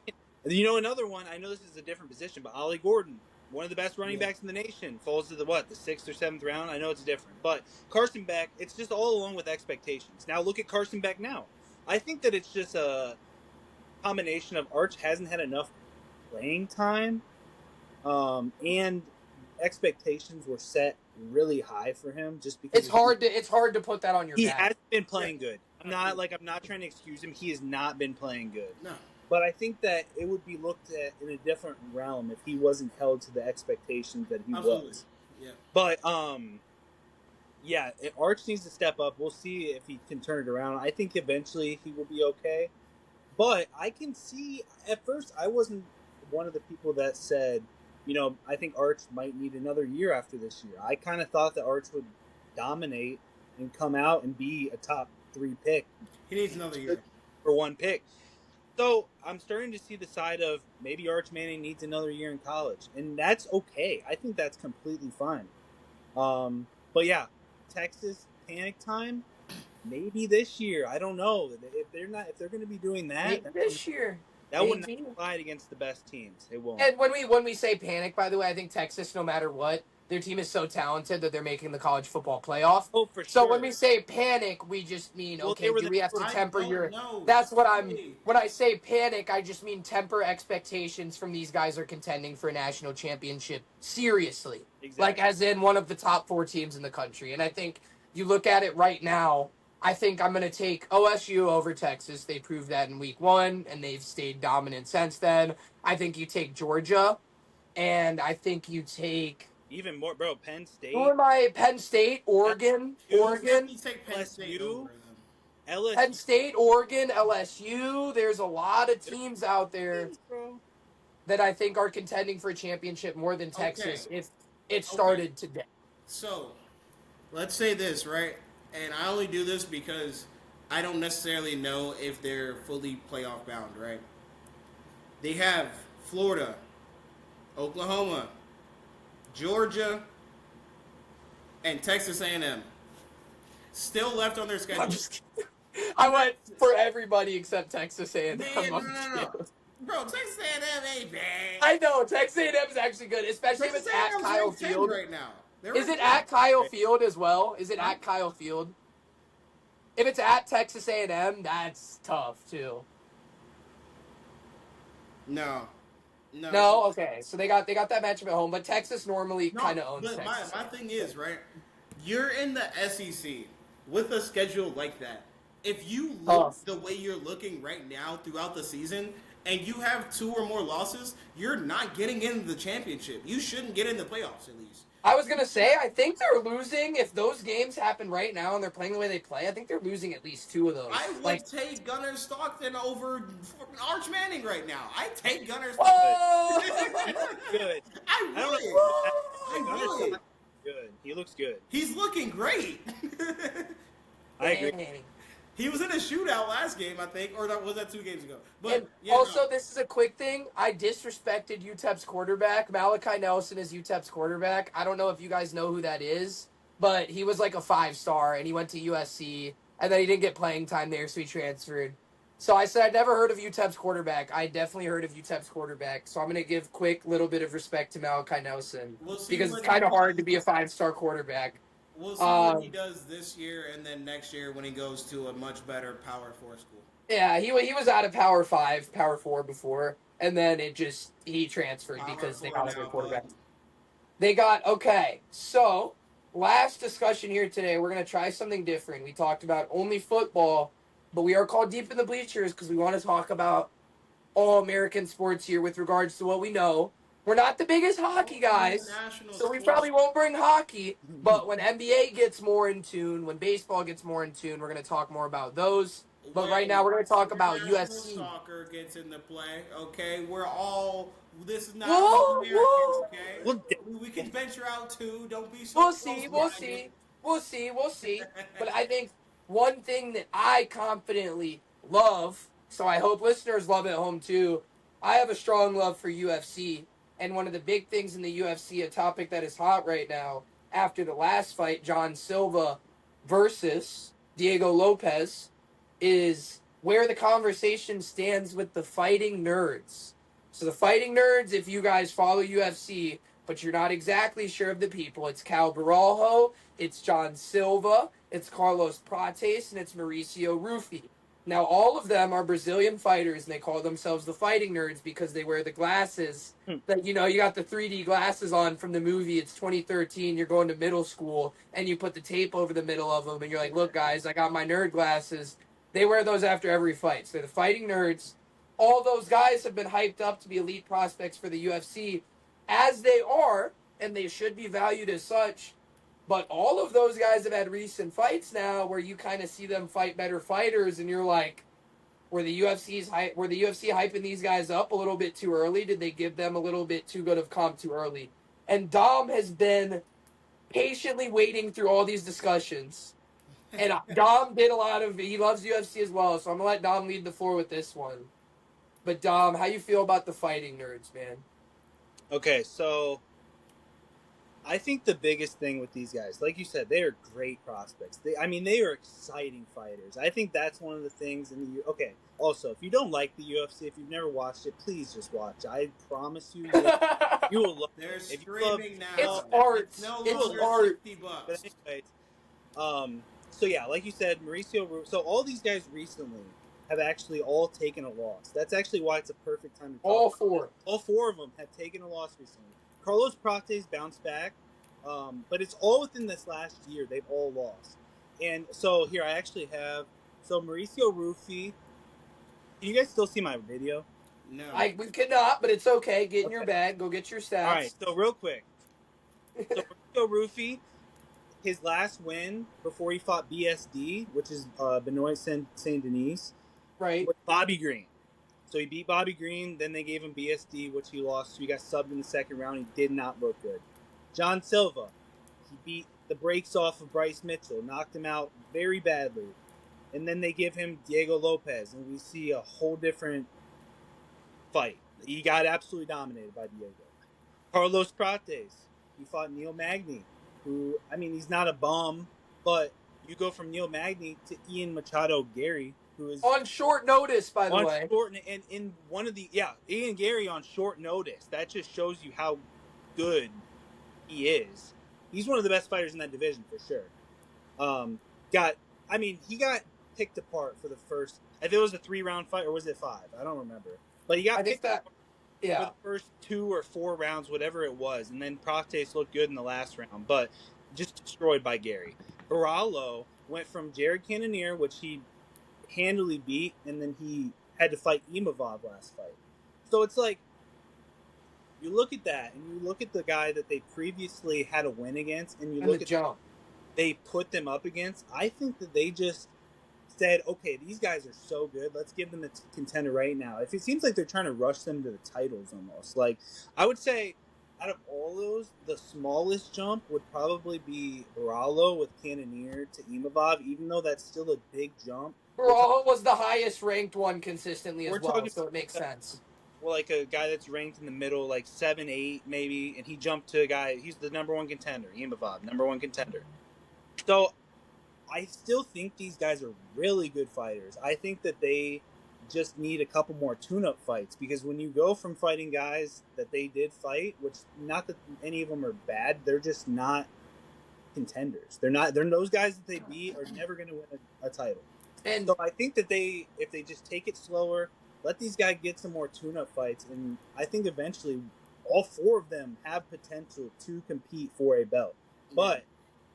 S3: You know, another one, I know this is a different position, but Ollie Gordon, one of the best running backs in the nation, falls to the 6th or 7th round. I know it's different. But Carson Beck, it's just all along with expectations. Now look at Carson Beck now. I think that it's just a combination of Arch hasn't had enough playing time, and expectations were set really high for him just because
S1: it's hard to put that on your back.
S3: He hasn't been playing good. I'm not trying to excuse him. He has not been playing good.
S2: No.
S3: But I think that it would be looked at in a different realm if he wasn't held to the expectations that he was.
S2: Yeah.
S3: But yeah, Arch needs to step up. We'll see if he can turn it around. I think eventually he will be okay. But I can see, at first, I wasn't one of the people that said, you know, I think Arch might need another year after this year. I kind of thought that Arch would dominate and come out and be a top 3 pick.
S2: He needs another year.
S3: For 1 pick. So I'm starting to see the side of maybe Arch Manning needs another year in college. And that's okay. I think that's completely fine. But yeah, Texas panic time. Maybe this year. I don't know. If they're going to be doing that
S1: this year,
S3: that wouldn't fight against the best teams. It won't.
S1: And when we say panic, by the way, I think Texas, no matter what, their team is so talented that they're making the college football playoff.
S3: Oh, for sure.
S1: So when we say panic, we just mean do we have to temper your? That's what when I say panic, I just mean temper expectations from these guys are contending for a national championship seriously, like as in one of the top 4 teams in the country. And I think you look at it right now. I think I'm going to take OSU over Texas. They proved that in week 1, and they've stayed dominant since then. I think you take Georgia, and I think you take...
S3: Even more, bro, Penn State.
S1: Who am I? Penn State, Oregon.
S2: You take Penn State over them.
S3: LSU.
S1: Penn State, Oregon, LSU. There's a lot of teams out there that I think are contending for a championship more than Texas if it started today.
S2: So, let's say this, right? And I only do this because I don't necessarily know if they're fully playoff bound, right? They have Florida, Oklahoma, Georgia, and Texas A&M still left on their schedule.
S1: I'm just kidding. I went for everybody except Texas A&M.
S2: Bro, Texas A&M ain't bad.
S1: I know Texas A&M is actually good, especially if
S2: Texas
S1: it's at
S2: A&M's
S1: Kyle
S2: ranked 10
S1: Field.
S2: right now. They're
S1: Is it
S2: ranked 10.
S1: at Kyle Field as well? Is it
S2: Huh?
S1: at Kyle Field? If it's at Texas A&M, that's tough too.
S2: No. No.
S1: No, okay. So they got that matchup at home, but Texas normally
S2: No,
S1: kind of owns
S2: but
S1: Texas
S2: my
S1: A&M.
S2: thing is, right? You're in the SEC with a schedule like that. If you look
S1: Tough.
S2: the way you're looking right now throughout the season and you have 2 or more losses, you're not getting into the championship. You shouldn't get in the playoffs at least.
S1: I was gonna say, I think they're losing. If those games happen right now and they're playing the way they play, I think they're losing at least 2 of those.
S2: I
S1: Like,
S2: would take Gunnar Stockton over Arch Manning right now. I take Gunnar Stockton.
S1: whoa!
S3: He looks good.
S2: I
S3: I don't
S2: would.
S3: know.
S2: I
S3: Gunnar
S2: would.
S3: Stockton good. He looks good.
S2: He's looking great.
S3: I agree.
S1: Dang.
S2: He was in a shootout last game, I think, or was that 2 games ago? But
S1: And
S2: yeah,
S1: also,
S2: no.
S1: this is a quick thing. I disrespected UTEP's quarterback. Malachi Nelson is UTEP's quarterback. I don't know if you guys know who that is, but he was like a 5-star, and he went to USC, and then he didn't get playing time there, so he transferred. So I said I'd never heard of UTEP's quarterback. I definitely heard of UTEP's quarterback. So I'm going to give quick little bit of respect to Malachi Nelson
S2: We'll see
S1: because
S2: what
S1: it's
S2: he
S1: kind of hard
S2: does.
S1: to be a 5-star quarterback.
S2: We'll see what he does this year and then next year when he goes to a much better Power 4 school.
S1: Yeah, he was out of Power 5, Power 4 before, and then he transferred
S2: Power
S1: because they
S2: 4
S1: got a good
S2: now,
S1: quarterback.
S2: bud.
S1: They got okay. So last discussion here today, we're gonna try something different. We talked about only football, but we are called Deep in the Bleachers because we want to talk about all American sports here with regards to what we know. We're not the biggest hockey guys,
S2: National
S1: so we
S2: sports.
S1: probably won't bring hockey. But when NBA gets more in tune, when baseball gets more in tune, we're gonna talk more about those. But right now, we're going to talk about
S2: International
S1: UFC.
S2: soccer gets into play. Okay, we're all. This is not
S1: Whoa,
S2: American.
S1: whoa.
S2: Okay,
S3: Well,
S2: we can venture out too. Don't be so
S1: We'll
S2: close
S1: see. We'll
S2: minded.
S1: see. We'll see. We'll see. But I think one thing that I confidently love, so I hope listeners love it at home too, I have a strong love for UFC. And one of the big things in the UFC, a topic that is hot right now, after the last fight, John Silva versus Diego Lopez, is where the conversation stands with the fighting nerds. So the fighting nerds, if you guys follow UFC, but you're not exactly sure of the people, it's Cal Baralho, it's John Silva, it's Carlos Prates, and it's Mauricio Rufy. Now, all of them are Brazilian fighters, and they call themselves the fighting nerds because they wear the glasses that, you got the 3D glasses on from the movie. It's 2013. You're going to middle school, and you put the tape over the middle of them, and you're like, look, guys, I got my nerd glasses. They wear those after every fight. So they're the fighting nerds. All those guys have been hyped up to be elite prospects for the UFC, as they are, and they should be valued as such. But all of those guys have had recent fights now where you kind of see them fight better fighters, and you're like, were the UFC hyping these guys up a little bit too early? Did they give them a little bit too good of comp too early? And Dom has been patiently waiting through all these discussions. And Dom did a lot of it. He loves UFC as well, so I'm gonna let Dom lead the floor with this one. But Dom, how you feel about the fighting nerds, man?
S3: Okay, so I think the biggest thing with these guys, like you said, they are great prospects. They are exciting fighters. I think that's one of the things in the okay. Also, if you don't like the UFC, if you've never watched it, please just watch. I promise you, you will love.
S2: They're
S3: If you
S2: streaming now.
S1: It's art.
S2: It's no
S1: It's
S2: longer
S1: art.
S2: $60.
S3: But anyways, so yeah, like you said, so all these guys recently have actually all taken a loss. That's actually why it's a perfect time to talk.
S1: All four.
S3: All 4 of them have taken a loss recently. Carlos Prates bounced back, but it's all within this last year. They've all lost. And so here I actually have, Mauricio Rufy. Can you guys still see my video?
S2: No.
S1: We cannot, but it's okay. Get in your bag. Go get your stats.
S3: All right, so real quick. So Mauricio Rufy, his last win before he fought BSD, which is Benoit Saint Denis,
S1: Right.
S3: with Bobby Green. So he beat Bobby Green, then they gave him BSD, which he lost. So he got subbed in the second round. He did not look good. John Silva, he beat the brakes off of Bryce Mitchell, knocked him out very badly. And then they give him Diego Lopez, and we see a whole different fight. He got absolutely dominated by Diego. Carlos Prates, he fought Neil Magny, who, he's not a bum, but you go from Neil Magny to Ian Machado Gary. who is
S1: On short notice, by the
S3: on
S1: way.
S3: short and in one of the Ian Gary on short notice. That just shows you how good he is. He's one of the best fighters in that division for sure. He got picked apart for the first. If it was a 3-round fight or was it 5? I don't remember. But he
S1: I
S3: got
S1: think
S3: picked
S1: that,
S3: for
S1: yeah.
S3: the first 2 or 4 rounds, whatever it was, and then Prates looked good in the last round, but just destroyed by Gary. Barallo went from Jared Cannonier, which he handily beat, and then he had to fight Imavov last fight. So it's like you look at that, and you look at the guy that they previously had a win against, and you
S1: And the
S3: look at
S1: jump.
S3: they put them up against. I think that they just said, okay, these guys are so good. Let's give them a contender right now. If it seems like they're trying to rush them to the titles almost. Like, I would say out of all those, the smallest jump would probably be Barallo with Cannonier to Imavov, even though that's still a big jump.
S1: Barallo was the highest ranked one consistently as
S3: We're
S1: well,
S3: talking
S1: so it makes sense.
S3: well, like a guy that's ranked in the middle, like 7, 8 maybe, and he jumped to a guy. He's the number 1 contender, Imavov, number 1 contender. So I still think these guys are really good fighters. I think that they just need a couple more tune-up fights, because when you go from fighting guys that they did fight, which not that any of them are bad, they're just not contenders. They're those guys that they beat are never going to win a title.
S1: And
S3: so I think that if they just take it slower, let these guys get some more tune-up fights, and I think eventually all 4 of them have potential to compete for a belt. But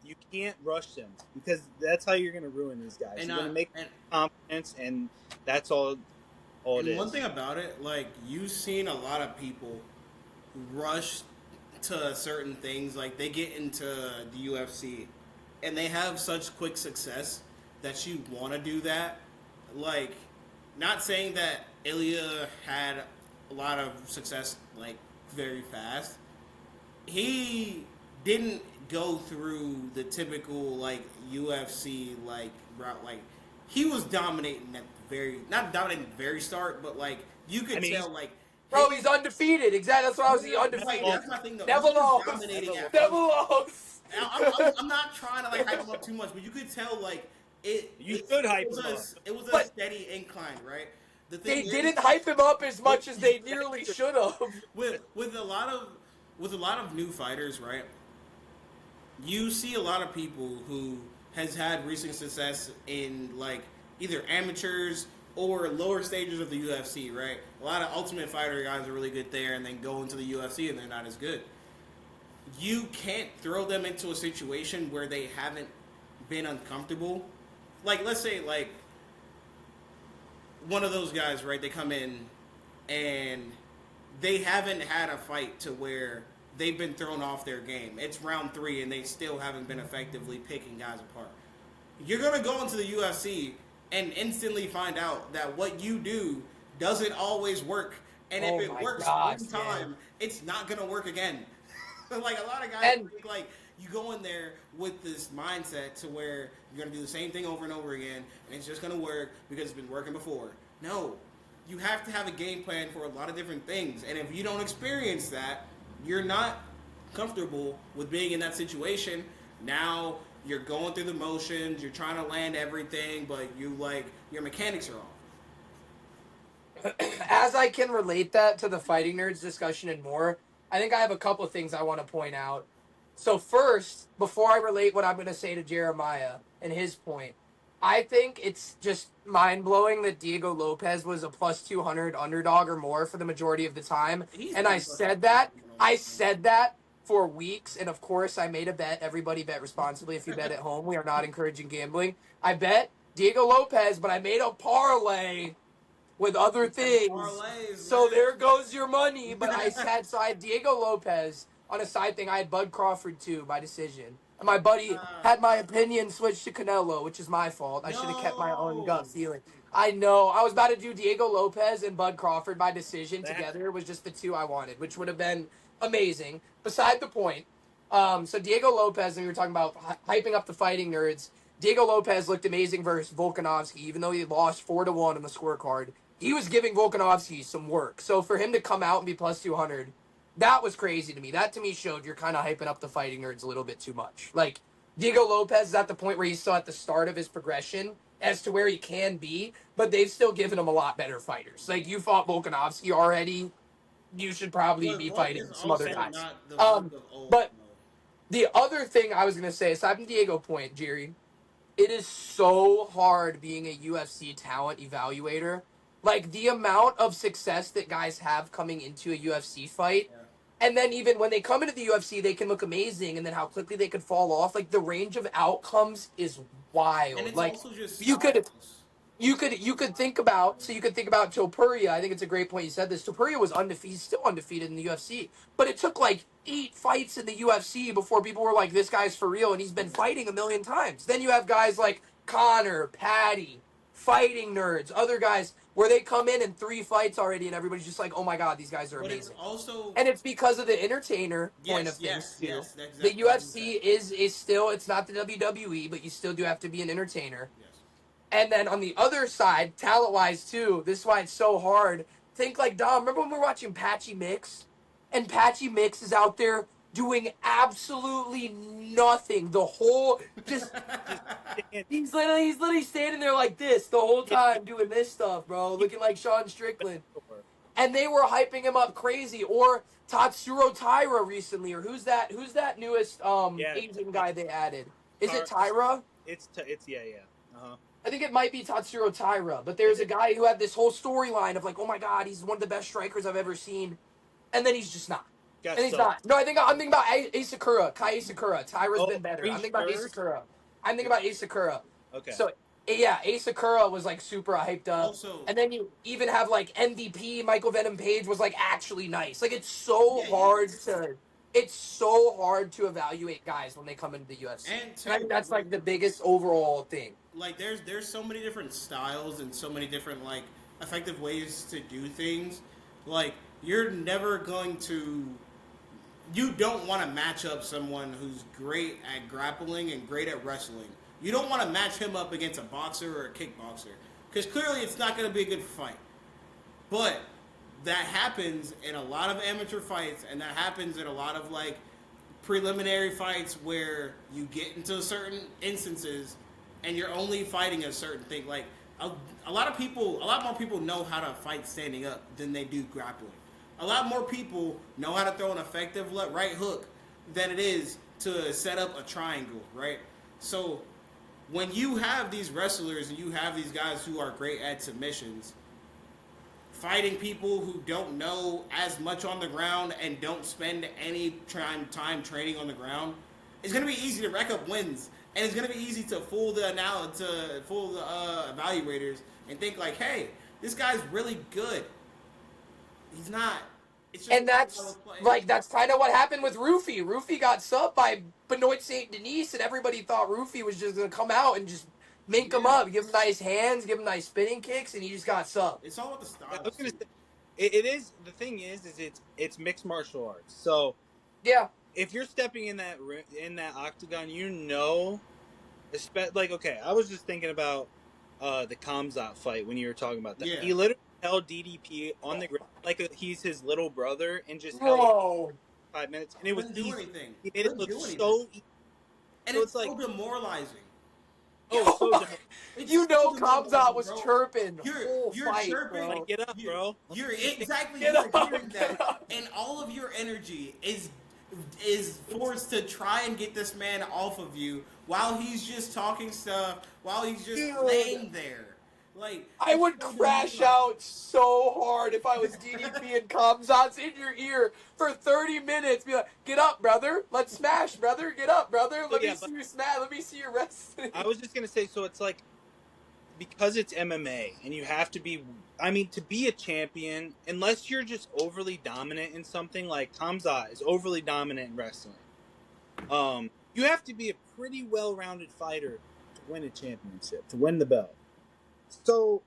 S3: you can't rush them, because that's how you're going to ruin these guys. You're going to make confidence, and that's all it is.
S2: One thing about it, like, you've seen a lot of people rush to certain things. Like, they get into the UFC, and they have such quick success that you want to do that. Like, not saying that Ilya had a lot of success, like, very fast. He didn't go through the typical, like, UFC, like, route. Like, he was dominating at the not dominating at the very start, but, like, you could tell, like,
S1: bro, he's undefeated. Exactly, that's what I was. He undefeated.
S2: That's my thing, though.
S1: Never lost. Never lost.
S2: I'm not trying to, like, hype him up too much, but you could tell, like, it was a steady incline, right?
S1: They didn't hype him up as much as they nearly should have.
S2: With a lot of new fighters, right? You see a lot of people who has had recent success in, like, either amateurs or lower stages of the UFC, right? A lot of Ultimate Fighter guys are really good there, and then go into the UFC and they're not as good. You can't throw them into a situation where they haven't been uncomfortable. Like, let's say, like, one of those guys, right? They come in and they haven't had a fight to where they've been thrown off their game. It's round 3 and they still haven't been effectively picking guys apart. You're going to go into the UFC and instantly find out that what you do doesn't always work. And if it works one time, it's not going to work again. Like, a lot of guys think, like, you go in there with this mindset to where you're going to do the same thing over and over again, and it's just going to work because it's been working before. No. You have to have a game plan for a lot of different things. And if you don't experience that, you're not comfortable with being in that situation. Now you're going through the motions, you're trying to land everything, but your mechanics are off.
S1: As I can relate that to the Fighting Nerds discussion and more, I think I have a couple of things I want to point out. So first, before I relate what I'm going to say to Jeremiah and his point, I think it's just mind-blowing that Diego Lopez was a plus 200 underdog or more for the majority of the time. And I said that for weeks. And of course, I made a bet. Everybody bet responsibly if you bet at home. We are not encouraging gambling. I bet Diego Lopez, but I made a parlay with other things. So there goes your money. But I had Diego Lopez. On a side thing, I had Bud Crawford, too, by decision. And my buddy had my opinion switched to Canelo, which is my fault. I should have kept my own gut feeling. I know. I was about to do Diego Lopez and Bud Crawford by decision together. It was just the 2 I wanted, which would have been amazing. Beside the point. So Diego Lopez, and we were talking about hyping up the Fighting Nerds. Diego Lopez looked amazing versus Volkanovski, even though he lost 4-1 on the scorecard. He was giving Volkanovski some work. So for him to come out and be plus 200... that was crazy to me. That, to me, showed you're kind of hyping up the Fighting Nerds a little bit too much. Like, Diego Lopez is at the point where he's still at the start of his progression. as to where he can be, but they've still given him a lot better fighters. Like, you fought Volkanovski already. You should probably
S2: But
S1: be
S2: Volk
S1: fighting
S2: is
S1: some other
S2: also
S1: guys.
S2: not the Volk of old.
S1: But
S2: Though.
S1: the other thing I was going to say, aside from Diego point, Jerry, it is so hard being a UFC talent evaluator. Like, the amount of success that guys have coming into a UFC fight,
S2: Yeah.
S1: and then even when they come into the UFC, they can look amazing, and then how quickly they could fall off. Like, the range of outcomes is
S2: And
S1: wild.
S2: it's
S1: Like,
S2: also just
S1: you could
S2: styles.
S1: you could think about Topuria. I think it's a great point you said this. Topuria was undefeated, he's still undefeated in the UFC, but it took like 8 fights in the UFC before people were like, this guy's for real, and he's been fighting a million times. Then you have guys like Connor, Patty, fighting nerds, other guys where they come in 3 fights already, and everybody's just like, oh my god, these guys are
S2: But it's
S1: amazing.
S2: also
S1: And it's because of the entertainer point of things too.
S2: yes. That's
S1: The
S2: exactly what I'm
S1: UFC
S2: saying.
S1: is still, it's not the WWE, but you still do have to be an entertainer.
S2: Yes.
S1: And then on the other side, talent wise too, this is why it's so hard. Think like Dom. Remember when we were watching Patchy Mix? And Patchy Mix is out there doing absolutely nothing. The whole just he's literally standing there like this the whole time doing this stuff, bro. Looking like Sean Strickland. And they were hyping him up crazy. Or Tatsuro Taira recently, or who's that newest Asian guy they added? Is it Taira?
S3: It's yeah. Uh-huh.
S1: I think it might be Tatsuro Taira, but there's a guy who had this whole storyline of like, oh my god, he's one of the best strikers I've ever seen, and then he's just not. And he's not. No, I'm thinking about Asakura, Kai Asakura. Taira's been better. I'm thinking about Asakura. I'm thinking about Asakura.
S3: Okay.
S1: So yeah, Asakura was like super hyped up.
S2: Also,
S1: and then you even have like MVP Michael Venom Page was like actually nice. Like it's so hard to evaluate guys when they come into the UFC.
S2: And
S1: I think that's like the biggest overall thing.
S2: like there's so many different styles and so many different like effective ways to do things. Like you're never going to you don't want to match up someone who's great at grappling and great at wrestling. You don't want to match him up against a boxer or a kickboxer because clearly it's not going to be a good fight. But that happens in a lot of amateur fights, and that happens in a lot of like preliminary fights where you get into certain instances and you're only fighting a certain thing. Like a lot more people know how to fight standing up than they do grappling. A lot more people know how to throw an effective right hook than it is to set up a triangle, right? So when you have these wrestlers and you have these guys who are great at submissions, fighting people who don't know as much on the ground and don't spend any time training on the ground, it's going to be easy to rack up wins, and it's going to be easy to fool the evaluators and think like, hey, this guy's really good. He's not. It's just
S1: And that's kind of what happened with Rufy. Rufy got subbed by Benoit Saint Denis, and everybody thought Rufy was just gonna come out and just mink him up, give him nice hands, give him nice spinning kicks, and he just got subbed.
S2: It's all about the style.
S3: I was gonna say, it is the thing is it's mixed martial arts. So
S1: yeah,
S3: if you're stepping in that octagon, like okay, I was just thinking about the Kamzat fight when you were talking about that. Yeah. He literally held DDP on the ground like he's his little brother and just held it 5 minutes, and it was easy.
S2: Anything.
S3: He made it look so easy.
S2: And so it's like so demoralizing.
S1: Oh, you know, Kamzat was chirping.
S2: You're
S1: fight,
S2: chirping.
S3: Like, get up, bro.
S2: You're exactly
S1: hearing
S2: that, and all of your energy is forced to try and get this man off of you while he's just talking stuff, while he's just laying there. Like
S1: I would crash out so hard if I was DDP and Kamzat's in your ear for 30 minutes. Be like, get up, brother. Let's smash, brother. Get up, brother. Let me see you smash. Let me see your wrestling.
S3: I was just going to say, so it's like, because it's MMA and you have to be, I mean, to be a champion, unless you're just overly dominant in something like Kamzat is overly dominant in wrestling, you have to be a pretty well-rounded fighter to win a championship, to win the belt. So,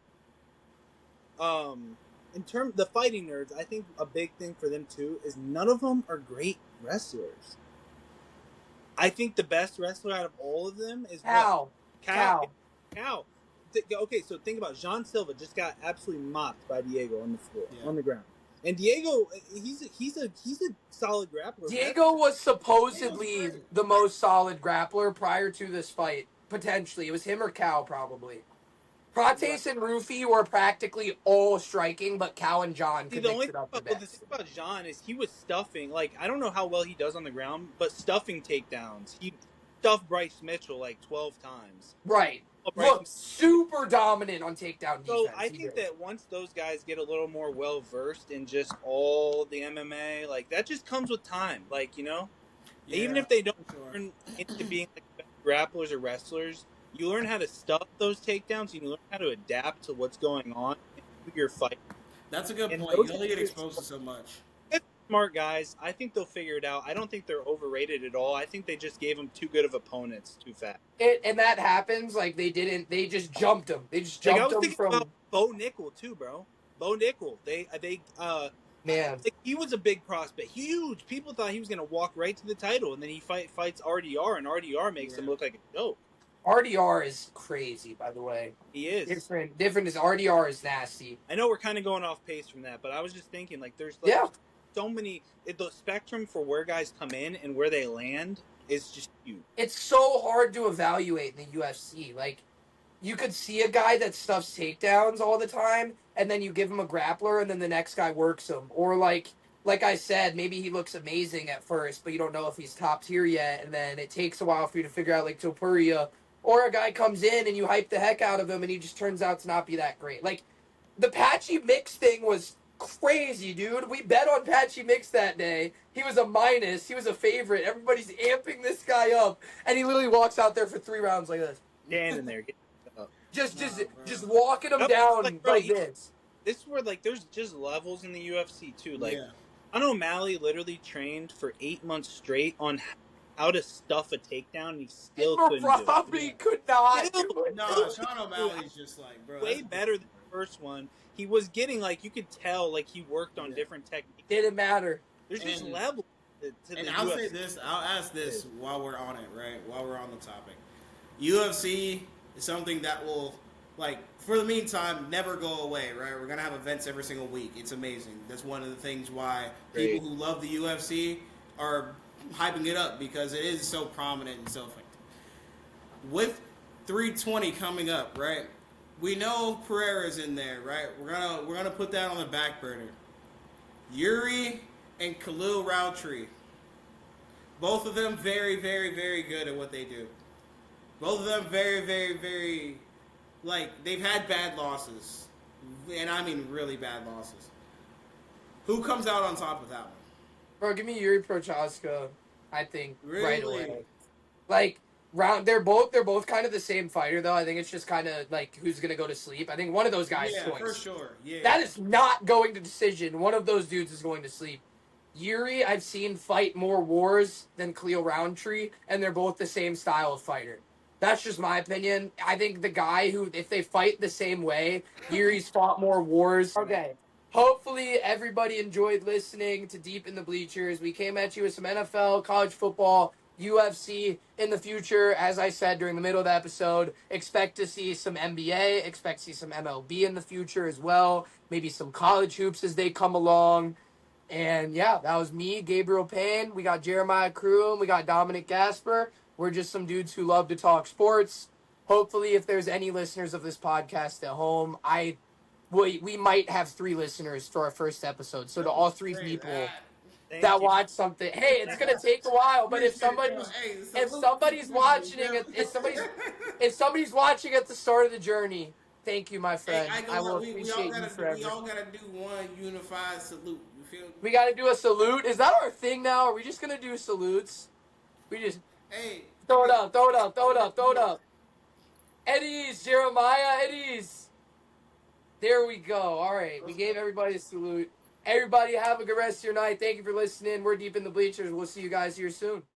S3: in terms the fighting nerds, I think a big thing for them too is none of them are great wrestlers. I think the best wrestler out of all of them is
S1: Cow.
S3: Okay, so think about Jean Silva just got absolutely mopped by Diego on the floor, on the ground. And Diego, he's a solid grappler.
S1: Diego was supposedly the most solid grappler prior to this fight. Potentially, it was him or Cow, probably. Prates and Rufy were practically all striking, but Cal and John
S3: See,
S1: could
S3: the
S1: mix
S3: only
S1: it
S3: thing
S1: up the
S3: about, well, the thing
S1: best.
S3: about Jean is he was stuffing. Like, I don't know how well he does on the ground, but stuffing takedowns. He stuffed Bryce Mitchell like 12 times.
S1: Right.
S3: Bryce.
S1: Looked super dominant on takedown
S3: So
S1: defense.
S3: I
S1: He
S3: think
S1: did.
S3: that once those guys get a little more well versed in just all the MMA, like that just comes with time. Like, even
S2: Yeah,
S3: if they don't
S2: for sure.
S3: turn into being like grapplers or wrestlers, you learn how to stuff those takedowns. And you learn how to adapt to what's going on in your fight.
S2: That's a good
S3: And
S2: point.
S3: those
S2: You only get
S3: guys,
S2: exposed to so much.
S3: smart guys, I think they'll figure it out. I don't think they're overrated at all. I think they just gave them too good of opponents too fast.
S1: And that happens. Like they just jumped him. They just
S3: Like I
S1: jumped
S3: was
S1: him
S3: thinking about
S1: from
S3: Bo Nickel too, bro. Bo Nickel.
S1: man.
S3: Like he was a big prospect, huge. People thought he was going to walk right to the title, and then he fights RDR, and RDR makes him
S2: Yeah.
S3: look like a joke.
S1: RDR is crazy, by the way.
S3: He is.
S1: Different is RDR is nasty.
S3: I know we're kind of going off pace from that, but I was just thinking, like, there's like
S1: Yeah.
S3: so many. The spectrum for where guys come in and where they land is just huge.
S1: It's so hard to evaluate in the UFC. Like, you could see a guy that stuffs takedowns all the time, and then you give him a grappler, and then the next guy works him. Or like I said, maybe he looks amazing at first, but you don't know if he's top tier yet, and then it takes a while for you to figure out, like Topuria. Or a guy comes in and you hype the heck out of him, and he just turns out to not be that great. Like, the Patchy Mix thing was crazy, dude. We bet on Patchy Mix that day. He was a minus. He was a favorite. Everybody's amping this guy up, and he literally walks out there for 3 rounds like this.
S3: Standing there,
S1: Just walking him
S3: Yep.
S1: down
S3: Like, bro,
S1: like this.
S3: this is where like there's just levels in the UFC too. Like,
S2: Yeah.
S3: I know O'Malley literally trained for 8 months straight on how to stuff a takedown, and he still
S1: And
S3: couldn't do it.
S1: Robbie could not
S3: Still-
S1: do it.
S2: No, Sean O'Malley's just like, bro.
S3: Way better than the first one. He was getting like you could tell like he worked on different techniques.
S1: Didn't matter.
S3: There's just
S2: And-
S3: levels to
S2: And
S3: the
S2: I'll
S3: UFC.
S2: say this, I'll ask this while we're on it, right? While we're on the topic. UFC is something that will, like, for the meantime, never go away, right? We're going to have events every single week. It's amazing. That's one of the things why
S3: Great.
S2: people who love the UFC are hyping it up because it is so prominent and so effective. With 320 coming up, right? We know Pereira's in there, right? We're gonna put that on the back burner. Yuri and Khalil Roundtree. Both of them very, very, very good at what they do. Both of them very, very, very, like, they've had bad losses. And I mean really bad losses. Who comes out on top of that one?
S1: Bro, give me Yuri Prochaska, I think, right
S2: Really?
S1: away. Like, they're both kind of the same fighter, though. I think it's just kind of like who's going to go to sleep. I think one of those guys is
S2: Yeah,
S1: going
S2: for
S1: to sleep.
S2: sure. Yeah.
S1: That is not going to decision. One of those dudes is going to sleep. Yuri, I've seen fight more wars than Khalil Roundtree, and they're both the same style of fighter. That's just my opinion. I think the guy who, if they fight the same way, Yuri's fought more wars. Okay. Hopefully, everybody enjoyed listening to Deep in the Bleachers. We came at you with some NFL, college football, UFC in the future. As I said during the middle of the episode, expect to see some NBA, expect to see some MLB in the future as well. Maybe some college hoops as they come along. And yeah, that was me, Gabriel Payne. We got Jeremiah Kroom. We got Dominic Gasper. We're just some dudes who love to talk sports. Hopefully, if there's any listeners of this podcast at home, we might have 3 listeners for our first episode. So to all 3
S2: Great.
S1: people
S3: Thank
S1: that
S3: you.
S1: watch something, hey, it's gonna take a while. But if somebody's if somebody's watching at the start of the journey, thank you, my friend. I will appreciate you forever.
S2: We all gotta do one unified salute. You feel me?
S1: We gotta do a salute. Is that our thing now? Are we just gonna do salutes? We just
S2: Hey,
S1: throw it up, throw it up, throw it up, throw it up. Eddies, Jeremiah, Eddies. There we go. All right, we gave everybody a salute. Everybody have a good rest of your night. Thank you for listening. We're Deep in the Bleachers. We'll see you guys here soon.